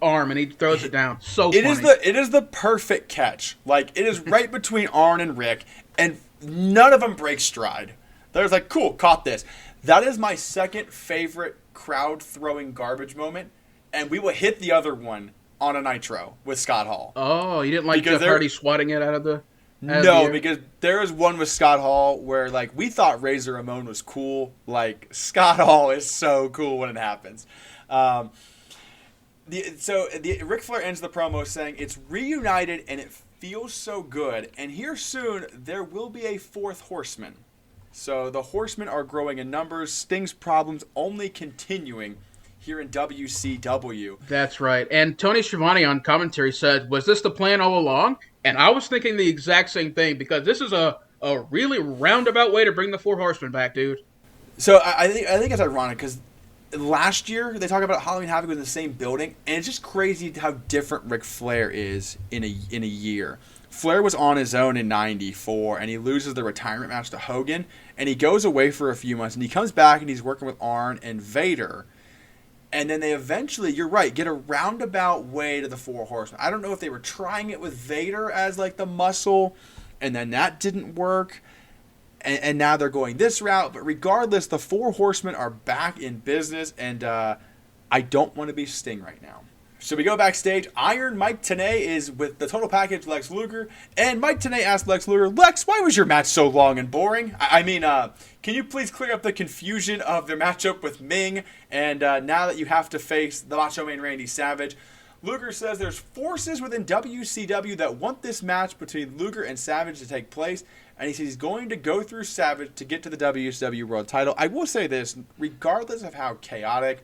arm and he throws it down. So funny. It is the perfect catch. Like, it is right between Arn and Rick, and none of them break stride. They're like, cool, caught this. That is my second favorite crowd throwing garbage moment, and we will hit the other one on a Nitro with Scott Hall. Oh, you didn't like Jeff Hardy swatting it out of the No, because there is one with Scott Hall where, like, we thought Razor Ramon was cool. Like, Scott Hall is so cool when it happens. Ric Flair ends the promo saying, it's reunited and it feels so good. And here soon, there will be a fourth horseman. So the horsemen are growing in numbers. Sting's problems only continuing here in WCW. That's right. And Tony Schiavone on commentary said, was this the plan all along? And I was thinking the exact same thing, because this is a really roundabout way to bring the Four Horsemen back, dude. So I think it's ironic, because last year they talked about Halloween Havoc in the same building, and it's just crazy how different Ric Flair is in a year. Flair was on his own in '94, and he loses the retirement match to Hogan, and he goes away for a few months, and he comes back and he's working with Arn and Vader. And then they eventually, you're right, get a roundabout way to the Four Horsemen. I don't know if they were trying it with Vader as like the muscle, and then that didn't work. And now they're going this route. But regardless, the Four Horsemen are back in business, and I don't want to be Sting right now. So we go backstage. Iron Mike Tenay is with the Total Package Lex Luger. And Mike Tenay asked Lex Luger, Lex, why was your match so long and boring? I mean, can you please clear up the confusion of their matchup with Meng? And now that you have to face the Macho Man Randy Savage. Luger says there's forces within WCW that want this match between Luger and Savage to take place. And he says he's going to go through Savage to get to the WCW World title. I will say this, regardless of how chaotic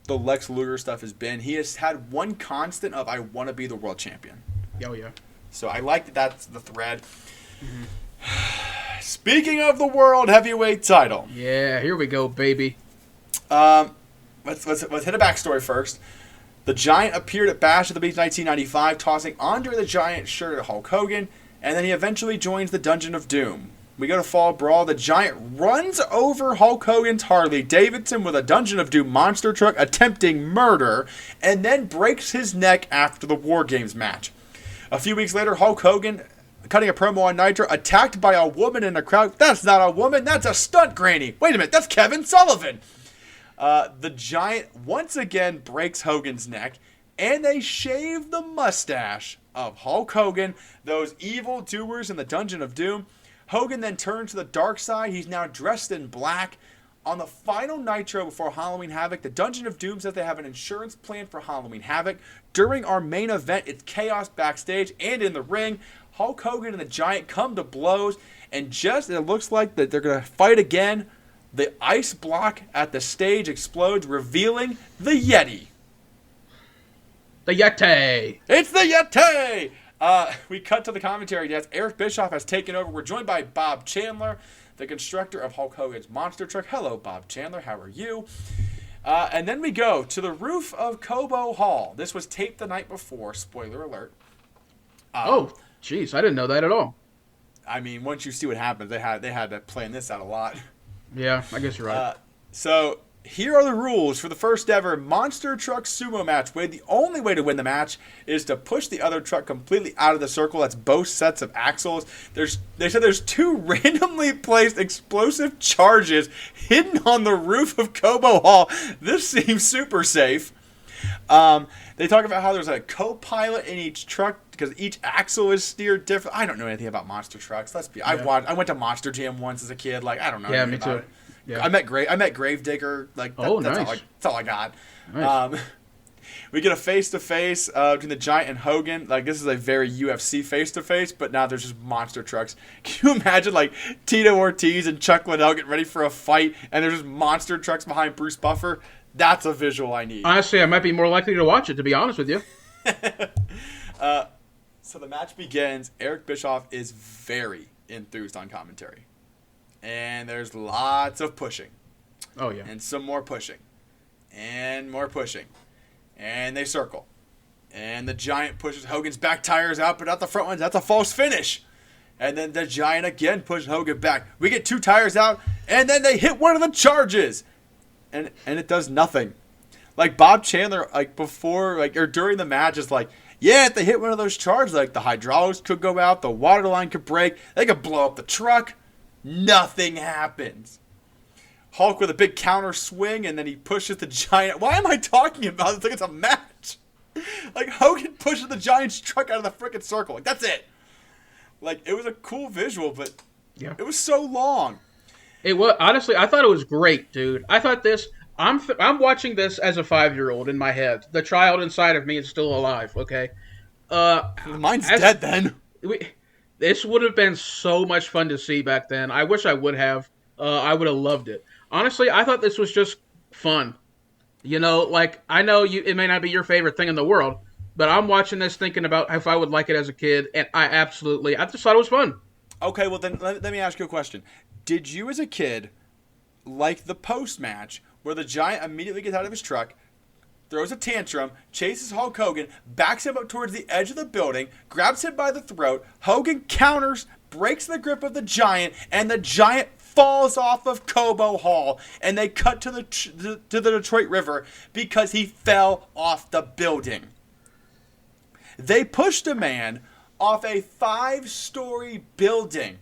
the Lex Luger stuff has been, he has had one constant of, I want to be the world champion. Oh, yeah. So I like that that's the thread. Mm-hmm. Speaking of the world heavyweight title. Yeah, here we go, baby. Let's hit a backstory first. The Giant appeared at Bash at the Beach 1995, tossing Andre the Giant shirt at Hulk Hogan, and then he eventually joins the Dungeon of Doom. We go to Fall Brawl. The Giant runs over Hulk Hogan's Harley Davidson with a Dungeon of Doom monster truck, attempting murder, and then breaks his neck after the War Games match. A few weeks later, Hulk Hogan, cutting a promo on Nitro, attacked by a woman in the crowd. That's not a woman, that's a stunt granny. Wait a minute, that's Kevin Sullivan. The Giant once again breaks Hogan's neck, and they shave the mustache of Hulk Hogan, those evil doers in the Dungeon of Doom. Hogan then turns to the dark side. He's now dressed in black. On the final Nitro before Halloween Havoc, the Dungeon of Doom says they have an insurance plan for Halloween Havoc. During our main event, it's chaos backstage and in the ring. Hulk Hogan and the Giant come to blows, and just as it looks like that they're going to fight again, the ice block at the stage explodes, revealing the Yeti. The Yeti! It's the Yeti! We cut to the commentary desk. Eric Bischoff has taken over. We're joined by Bob Chandler, the constructor of Hulk Hogan's monster truck. Hello, Bob Chandler. How are you? And then we go to the roof of Cobo Hall. This was taped the night before. Spoiler alert. Oh, jeez. I didn't know that at all. I mean, once you see what happens, they had to plan this out a lot. Yeah, I guess you're right. So Here are the rules for the first ever monster truck sumo match. Wade, the only way to win the match is to push the other truck completely out of the circle. That's both sets of axles. They said there's 2 randomly placed explosive charges hidden on the roof of Kobo Hall. This seems super safe. They talk about how there's a co-pilot in each truck because each axle is steered different. I don't know anything about monster trucks. I went to Monster Jam once as a kid. Like, I don't know anything about it. Yeah. I met Gravedigger. Like, that's nice. That's all I got. Nice. We get a face-to-face between the Giant and Hogan. Like, this is a very UFC face-to-face, but now there's just monster trucks. Can you imagine, like, Tito Ortiz and Chuck Liddell getting ready for a fight, and there's just monster trucks behind Bruce Buffer? That's a visual I need. Honestly, I might be more likely to watch it, to be honest with you. So the match begins. Eric Bischoff is very enthused on commentary. And there's lots of pushing. Oh, yeah. And some more pushing. And more pushing. And they circle. And the Giant pushes Hogan's back tires out, but not the front ones. That's a false finish. And then the Giant again pushes Hogan back. We get 2 tires out, and then they hit one of the charges. And it does nothing. Like, Bob Chandler, like, before, like, or during the match is like, yeah, if they hit one of those charges, like, the hydraulics could go out, the water line could break, they could blow up the truck. Nothing happens. Hulk with a big counter swing, and then he pushes the Giant. Why am I talking about it like it's a match? Like, Hogan pushes the Giant's truck out of the frickin' circle. Like, that's it. Like, it was a cool visual, but it was so long. It was, honestly, I thought it was great, dude. I thought this. I'm watching this as a 5-year-old in my head. The child inside of me is still alive. Okay, mine's dead then. This would have been so much fun to see back then. I wish I would have. I would have loved it. Honestly, I thought this was just fun. You know, like, I know it may not be your favorite thing in the world, but I'm watching this thinking about if I would like it as a kid, and I just thought it was fun. Okay, well then let me ask you a question. Did you as a kid like the post-match where the Giant immediately gets out of his truck, throws a tantrum, chases Hulk Hogan, backs him up towards the edge of the building, grabs him by the throat, Hogan counters, breaks the grip of the Giant, and the Giant falls off of Kobo Hall, and they cut to the Detroit River because he fell off the building. They pushed a man off a 5-story building,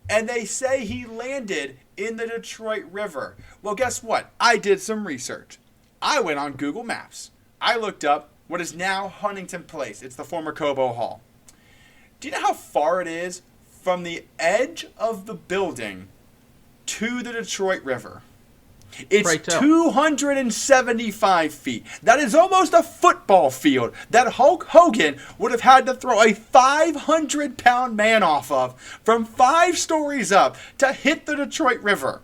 and they say he landed in the Detroit River. Well, guess what? I did some research. I went on Google Maps. I looked up what is now Huntington Place. It's the former Kobo Hall. Do you know how far it is from the edge of the building to the Detroit River? It's 275 feet. That is almost a football field that Hulk Hogan would have had to throw a 500-pound man off of from 5 stories up to hit the Detroit River.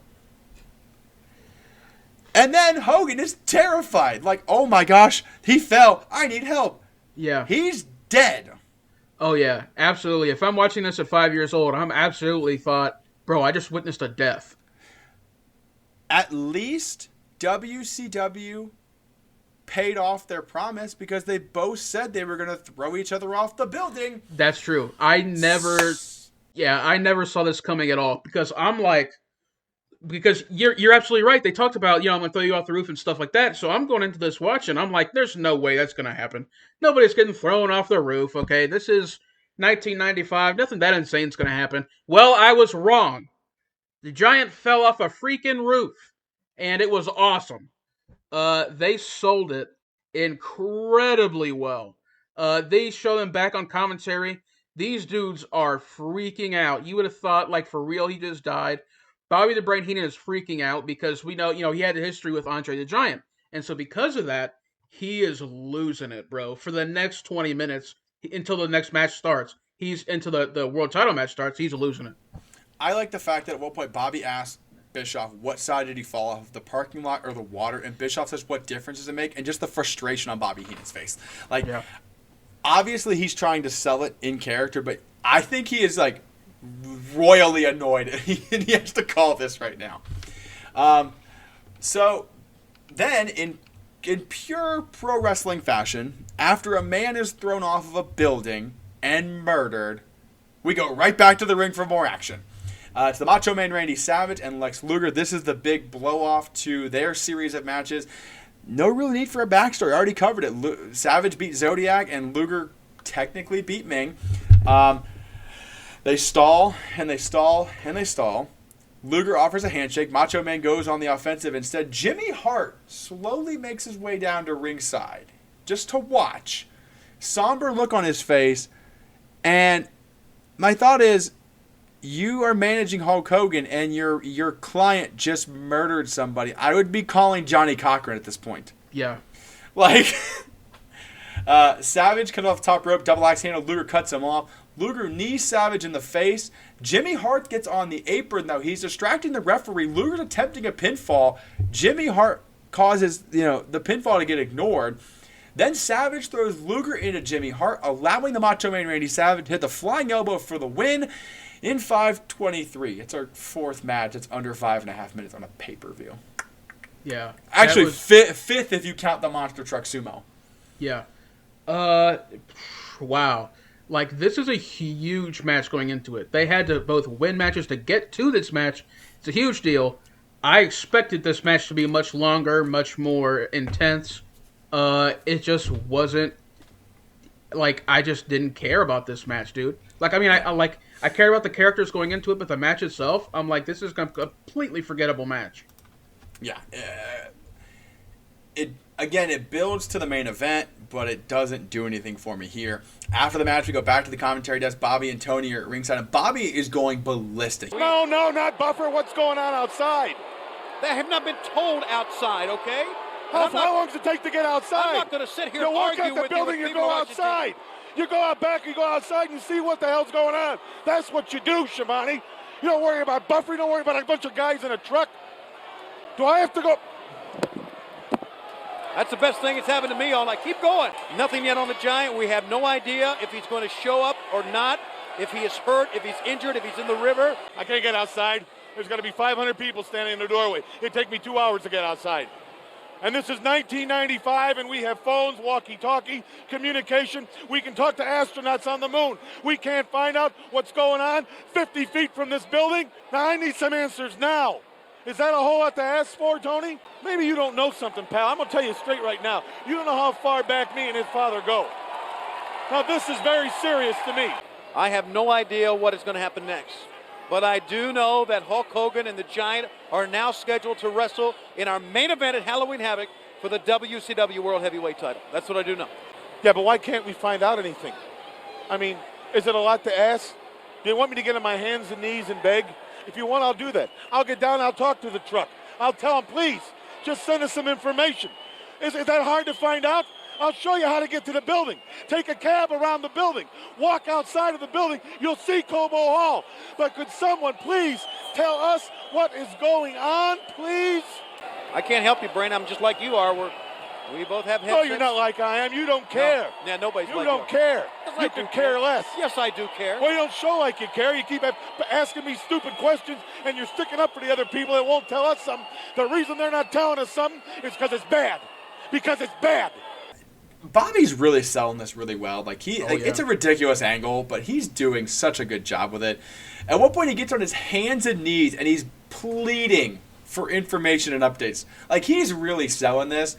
And then Hogan is terrified. Like, oh my gosh, he fell. I need help. Yeah. He's dead. Oh, yeah, absolutely. If I'm watching this at 5 years old, I'm absolutely thought, bro, I just witnessed a death. At least WCW paid off their promise because they both said they were going to throw each other off the building. That's true. I never saw this coming at all because you're absolutely right. They talked about, I'm going to throw you off the roof and stuff like that. So I'm going into this watching. I'm like, there's no way that's going to happen. Nobody's getting thrown off the roof. Okay, this is 1995. Nothing that insane's going to happen. Well, I was wrong. The Giant fell off a freaking roof, and it was awesome. They sold it incredibly well. They show them back on commentary. These dudes are freaking out. You would have thought, like, for real, he just died. Bobby the Brain Heenan is freaking out because we know, he had a history with Andre the Giant. And so because of that, he is losing it, bro. For the next 20 minutes, until the next match starts, he's into the world title match starts, he's losing it. I like the fact that at one point Bobby asked Bischoff, what side did he fall off, the parking lot or the water? And Bischoff says, what difference does it make? And just the frustration on Bobby Heenan's face. Like, obviously he's trying to sell it in character, but I think he is, like, royally annoyed. And he has to call this right now. So then, in pure pro wrestling fashion, after a man is thrown off of a building and murdered, we go right back to the ring for more action. It's the Macho Man Randy Savage and Lex Luger. This is the big blow-off to their series of matches. No real need for a backstory. I already covered it. Savage beat Zodiac, and Luger technically beat Meng. They stall, and they stall, and they stall. Luger offers a handshake. Macho Man goes on the offensive. Instead, Jimmy Hart slowly makes his way down to ringside just to watch. Somber look on his face. And my thought is, you are managing Hulk Hogan, and your client just murdered somebody. I would be calling Johnny Cochran at this point. Yeah. Like, Savage comes off top rope, double axe handle. Luger cuts him off. Luger knees Savage in the face. Jimmy Hart gets on the apron, though. He's distracting the referee. Luger's attempting a pinfall. Jimmy Hart causes, the pinfall to get ignored. Then Savage throws Luger into Jimmy Hart, allowing the Macho Man Randy Savage to hit the flying elbow for the win in 5:23. It's our fourth match. It's under 5.5 minutes on a pay-per-view. Yeah. Actually, fifth if you count the Monster Truck Sumo. Yeah. Wow. Like, this is a huge match going into it. They had to both win matches to get to this match. It's a huge deal. I expected this match to be much longer, much more intense. It just wasn't, like, I just didn't care about this match, dude. Like, I mean, I care about the characters going into it, but the match itself, I'm like, this is a completely forgettable match. Yeah. It builds to the main event, but it doesn't do anything for me here. After the match, we go back to the commentary desk. Bobby and Tony are at ringside, and Bobby is going ballistic. No, not Buffer. What's going on outside? They have not been told outside, okay? How long does it take to get outside? I'm not going to sit here and argue with you. You walk out the building, you go outside. You go out back, you go outside, and you see what the hell's going on. That's what you do, Shivani. You don't worry about Buffer. You don't worry about a bunch of guys in a truck. Do I have to go? That's the best thing that's happened to me all night. Keep going. Nothing yet on the Giant. We have no idea if he's going to show up or not, if he is hurt, if he's injured, if he's in the river. I can't get outside. There's going to be 500 people standing in the doorway. It'd take me 2 hours to get outside. And this is 1995, and we have phones, walkie-talkie, communication. We can talk to astronauts on the moon. We can't find out what's going on 50 feet from this building. Now, I need some answers now. Is that a whole lot to ask for, Tony? Maybe you don't know something, pal. I'm going to tell you straight right now. You don't know how far back me and his father go. Now, this is very serious to me. I have no idea what is going to happen next. But I do know that Hulk Hogan and the Giant are now scheduled to wrestle in our main event at Halloween Havoc for the WCW World Heavyweight title. That's what I do know. Yeah, but why can't we find out anything? I mean, is it a lot to ask? Do you want me to get on my hands and knees and beg? If you want, I'll do that. I'll get down, I'll talk to the truck. I'll tell them, please, just send us some information. Is that hard to find out? I'll show you how to get to the building. Take a cab around the building. Walk outside of the building. You'll see Cobo Hall. But could someone please tell us what is going on, please? I can't help you, Brain. I'm just like you are. We both have headsets. No, you're not like I am. You don't care. No. Yeah, nobody's like you. You don't care. Yes, you can care less. Yes, I do care. Well, you don't show like you care. You keep asking me stupid questions, and you're sticking up for the other people that won't tell us something. The reason they're not telling us something is because it's bad. Because it's bad. Bobby's really selling this really well. It's a ridiculous angle, but he's doing such a good job with it. At one point, he gets on his hands and knees, and he's pleading for information and updates. Like, he's really selling this.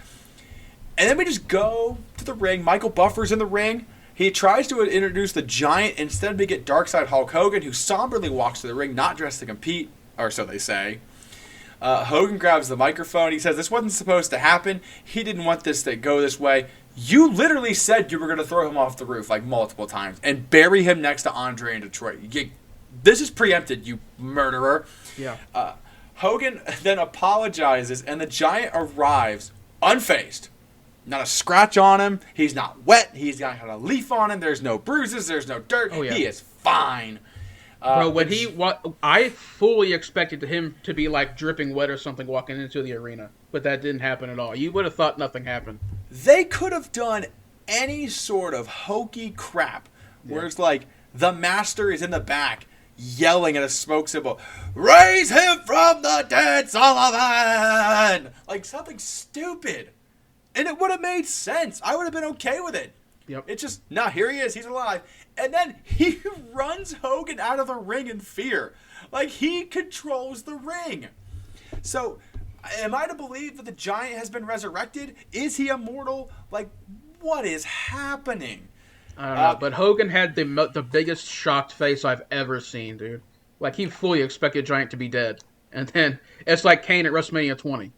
And then we just go to the ring. Michael Buffer's in the ring. He tries to introduce the Giant. Instead, we get Darkside Hulk Hogan, who somberly walks to the ring, not dressed to compete, or so they say. Hogan grabs the microphone. He says, this wasn't supposed to happen. He didn't want this to go this way. You literally said you were going to throw him off the roof like multiple times and bury him next to Andre in Detroit. This is preempted, you murderer. Yeah. Hogan then apologizes, and the Giant arrives unfazed. Not a scratch on him. He's not wet. He's not got a leaf on him. There's no bruises. There's no dirt. Oh, yeah. He is fine. Bro, I fully expected him to be like dripping wet or something walking into the arena, but that didn't happen at all. You would have thought nothing happened. They could have done any sort of hokey crap where it's like the Master is in the back yelling at a smoke symbol, raise him from the dead, Sullivan! Like something stupid. And it would have made sense. I would have been okay with it. Yep. It's just, here he is. He's alive. And then he runs Hogan out of the ring in fear. Like, he controls the ring. So, am I to believe that the Giant has been resurrected? Is he immortal? Like, what is happening? I don't know, but Hogan had the biggest shocked face I've ever seen, dude. Like, he fully expected Giant to be dead. And then, it's like Kane at WrestleMania 20.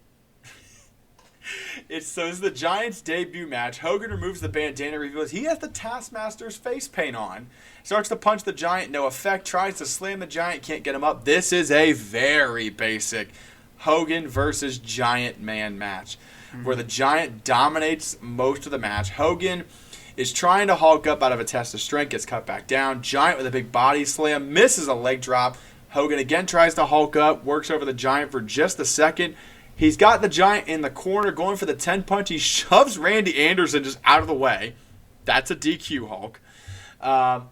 This is the Giant's debut match. Hogan removes the bandana, reveals he has the Taskmaster's face paint on. Starts to punch the Giant, no effect. Tries to slam the Giant, can't get him up. This is a very basic Hogan versus Giant Man match, where the Giant dominates most of the match. Hogan is trying to Hulk up out of a test of strength, gets cut back down. Giant with a big body slam, misses a leg drop. Hogan again tries to Hulk up, works over the Giant for just a second. He's got the Giant in the corner going for the 10 punch. He shoves Randy Anderson just out of the way. That's a DQ Hulk.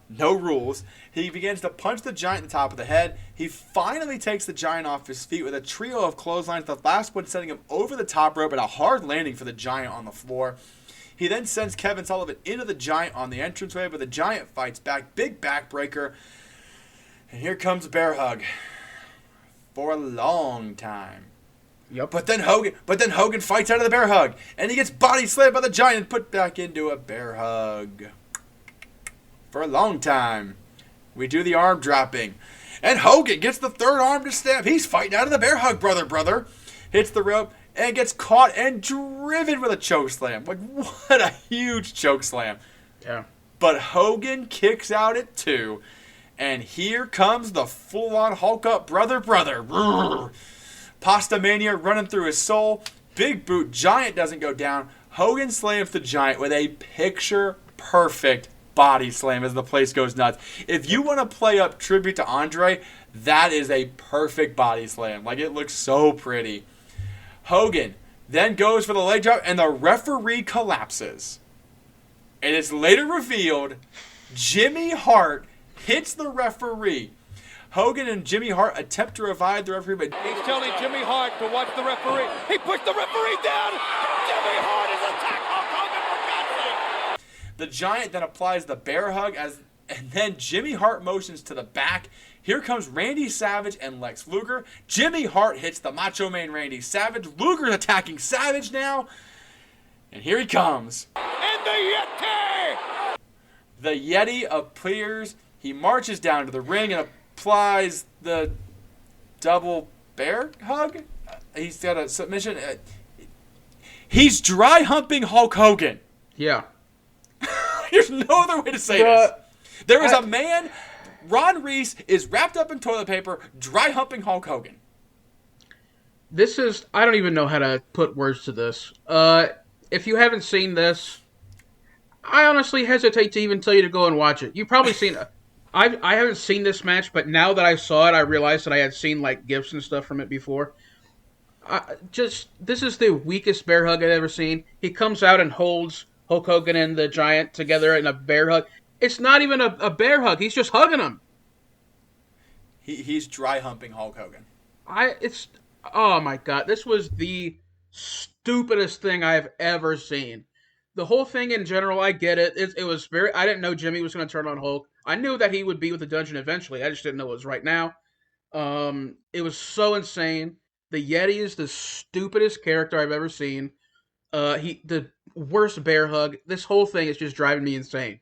No rules. He begins to punch the Giant in the top of the head. He finally takes the Giant off his feet with a trio of clotheslines, the last one sending him over the top rope and a hard landing for the Giant on the floor. He then sends Kevin Sullivan into the Giant on the entranceway, but the Giant fights back. Big backbreaker. And here comes a bear hug. For a long time. Yep. But then Hogan fights out of the bear hug, and he gets body slammed by the Giant and put back into a bear hug. For a long time. We do the arm dropping. And Hogan gets the third arm to stab. He's fighting out of the bear hug, brother. Hits the rope and gets caught and driven with a choke slam. Like, what a huge choke slam. Yeah. But Hogan kicks out at 2. And here comes the full-on Hulk up, brother. Pasta Mania running through his soul. Big boot. Giant doesn't go down. Hogan slams the Giant with a picture-perfect body slam as the place goes nuts. If you want to play up tribute to Andre, that is a perfect body slam. Like, it looks so pretty. Hogan then goes for the leg drop, and the referee collapses. And it's later revealed Jimmy Hart hits the referee. Hogan and Jimmy Hart attempt to revive the referee, but He's telling Jimmy Hart to watch the referee. He pushed the referee down. Jimmy Hart is attacked Hulk Hogan for God's sake. the Giant then applies the bear hug, and then Jimmy Hart motions to the back. Here comes Randy Savage and Lex Luger. Jimmy Hart hits the Macho Man Randy Savage. Luger's attacking Savage now. And here he comes. And the Yeti! The Yeti appears. He marches down to the ring and applies the double bear hug. He's got a submission. He's dry humping Hulk Hogan. Yeah. There's no other way to say this. There is a man, Ron Reese, is wrapped up in toilet paper, dry humping Hulk Hogan. This is, I don't even know how to put words to this. If you haven't seen this, I honestly hesitate to even tell you to go and watch it. You've probably seen it. I haven't seen this match, but now that I saw it, I realized that I had seen like GIFs and stuff from it before. This is the weakest bear hug I've ever seen. He comes out and holds Hulk Hogan and the Giant together in a bear hug. It's not even a bear hug. He's just hugging him. He's dry humping Hulk Hogan. Oh my God. This was the stupidest thing I've ever seen. The whole thing in general, I get it. It was very, I didn't know Jimmy was going to turn on Hulk. I knew that he would be with the Dungeon eventually. I just didn't know it was right now. It was so insane. The Yeti is the stupidest character I've ever seen. The worst bear hug. This whole thing is just driving me insane.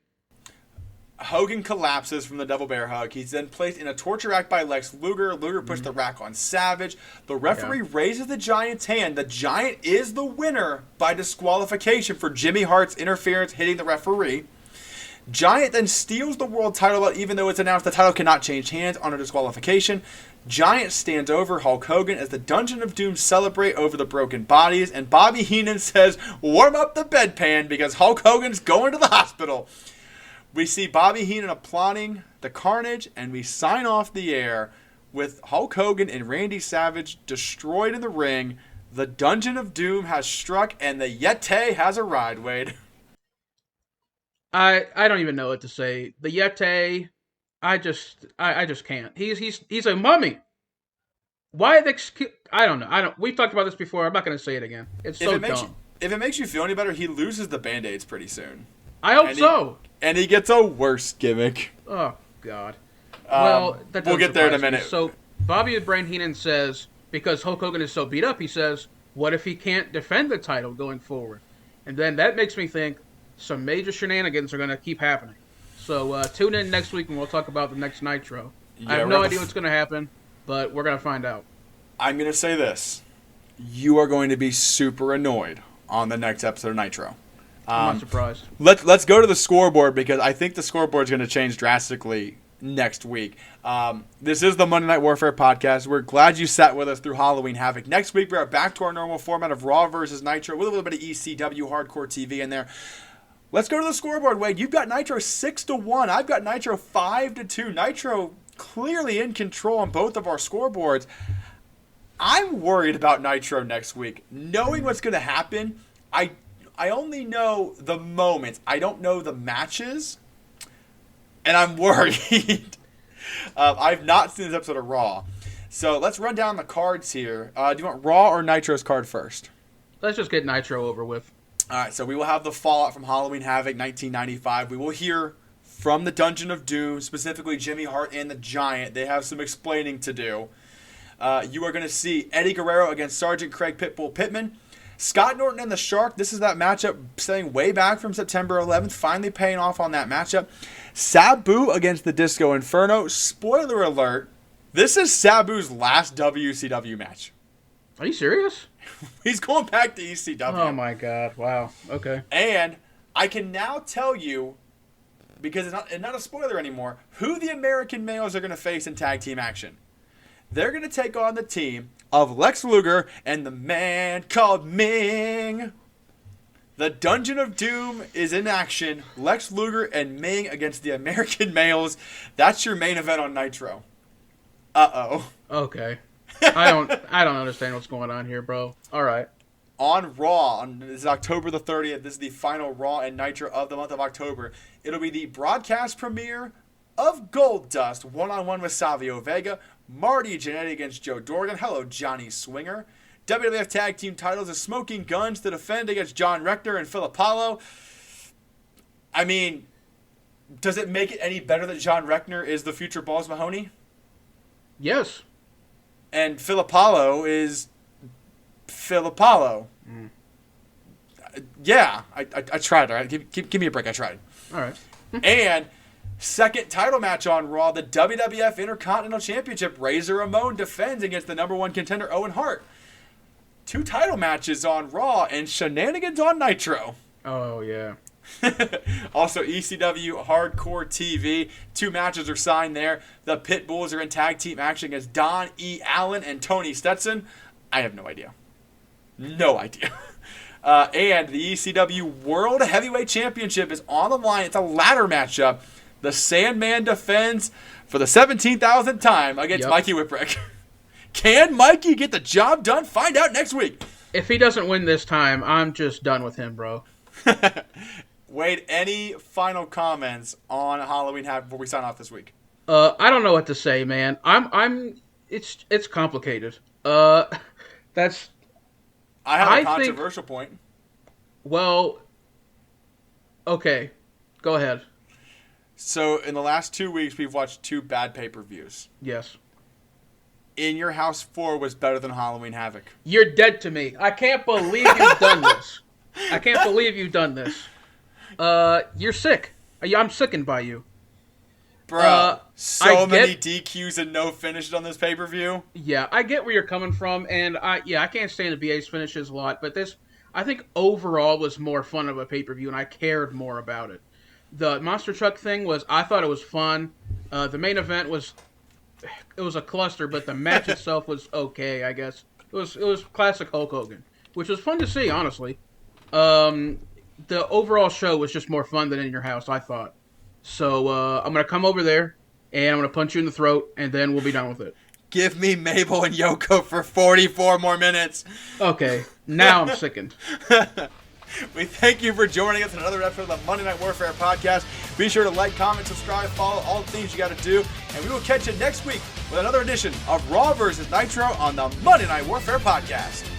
Hogan collapses from the double bear hug. He's then placed in a torture rack by Lex Luger. Luger puts the rack on Savage. The referee raises the Giant's hand. The Giant is the winner by disqualification for Jimmy Hart's interference hitting the referee. Giant then steals the world title, but even though it's announced the title cannot change hands on a disqualification, Giant stands over Hulk Hogan as the Dungeon of Doom celebrate over the broken bodies, and Bobby Heenan says, "Warm up the bedpan because Hulk Hogan's going to the hospital." We see Bobby Heenan applauding the carnage, and we sign off the air with Hulk Hogan and Randy Savage destroyed in the ring. The Dungeon of Doom has struck, and the Yeti has arrived, Wade. I don't even know what to say. The Yeti, I just can't. He's a mummy. Why I don't know. We've talked about this before. I'm not going to say it again. It's so dumb. If it makes you feel any better, he loses the Band-Aids pretty soon. I hope so. And he gets a worse gimmick. Oh, God. Well, that we'll get there in a surprise me. minute. So, Bobby the Brain Heenan says, because Hulk Hogan is so beat up, he says, what if he can't defend the title going forward? And then that makes me think some major shenanigans are going to keep happening. So, tune in next week and we'll talk about the next Nitro. I have no idea what's going to happen, but we're going to find out. I'm going to say this. You are going to be super annoyed on the next episode of Nitro. I'm not surprised. Let's go to the scoreboard because I think the scoreboard is going to change drastically next week. This is the Monday Night Warfare podcast. We're glad you sat with us through Halloween Havoc. Next week, we're back to our normal format of Raw versus Nitro with a little bit of ECW Hardcore TV in there. Let's go to the scoreboard, Wade. You've got Nitro 6-1. I've got Nitro 5-2. Nitro clearly in control on both of our scoreboards. I'm worried about Nitro next week. Knowing what's going to happen, I only know the moments. I don't know the matches, and I'm worried. I've not seen this episode of Raw. So let's run down the cards here. Do you want Raw or Nitro's card first? Let's just get Nitro over with. All right, so we will have the fallout from Halloween Havoc 1995. We will hear from the Dungeon of Doom, specifically Jimmy Hart and the Giant. They have some explaining to do. You are going to see Eddie Guerrero against Sergeant Craig Pitbull Pittman. Scott Norton and the Shark. This is that matchup staying way back from September 11th. Finally paying off on that matchup. Sabu against the Disco Inferno. Spoiler alert. This is Sabu's last WCW match. Are you serious? He's going back to ECW. Oh, my God. Wow. Okay. And I can now tell you, because it's not a spoiler anymore, who the American males are going to face in tag team action. They're going to take on the team of Lex Luger and the man called Meng. The Dungeon of Doom is in action. Lex Luger and Meng against the American males. That's your main event on Nitro. Uh-oh. Okay. I don't understand what's going on here, bro. All right. On Raw, this is October the 30th. This is the final Raw and Nitro of the month of October. It'll be the broadcast premiere of Goldust, one-on-one with Savio Vega. Marty Jannetty against Joe Dorgan. Hello, Johnny Swinger. WWF Tag Team titles of Smoking Guns to defend against John Rector and Phil Apollo. I mean, does it make it any better that John Rector is the future Balls Mahoney? Yes. And Phil Apollo is Phil Apollo. Yeah, I tried. All right, give me a break. I tried. All right. And second title match on Raw, the WWF Intercontinental Championship. Razor Ramon defends against the number one contender, Owen Hart. 2 title matches on Raw and shenanigans on Nitro. Oh, yeah. Also, ECW Hardcore TV. 2 matches are signed there. The Pitbulls are in tag team action against Don E. Allen and Tony Stetson. I have no idea. No idea. And the ECW World Heavyweight Championship is on the line. It's a ladder matchup. The Sandman defends for the 17,000th time against Mikey Whipwreck. Can Mikey get the job done? Find out next week. If he doesn't win this time, I'm just done with him, bro. Wade, any final comments on Halloween Havoc before we sign off this week? I don't know what to say, man. It's complicated. I have a controversial point. Well, okay. Go ahead. So, in the last 2 weeks, we've watched 2 bad pay-per-views. Yes. In Your House 4 was better than Halloween Havoc. You're dead to me. I can't believe you've done this. I can't believe you've done this. You're sick. I'm sickened by you. Bro, so many DQs and no finishes on this pay-per-view. Yeah, I get where you're coming from, and I can't stand the BA's finishes a lot, but this, I think overall was more fun of a pay-per-view, and I cared more about it. The monster truck thing I thought it was fun. The main event was a cluster, but the match itself was okay, I guess. It was classic Hulk Hogan, which was fun to see, honestly. The overall show was just more fun than In Your House, I thought. So I'm going to come over there, and I'm going to punch you in the throat, and then we'll be done with it. Give me Mabel and Yoko for 44 more minutes. Okay, now I'm sickened. We thank you for joining us in another episode of the Monday Night Warfare podcast. Be sure to like, comment, subscribe, follow, all the things you got to do. And we will catch you next week with another edition of Raw vs. Nitro on the Monday Night Warfare podcast.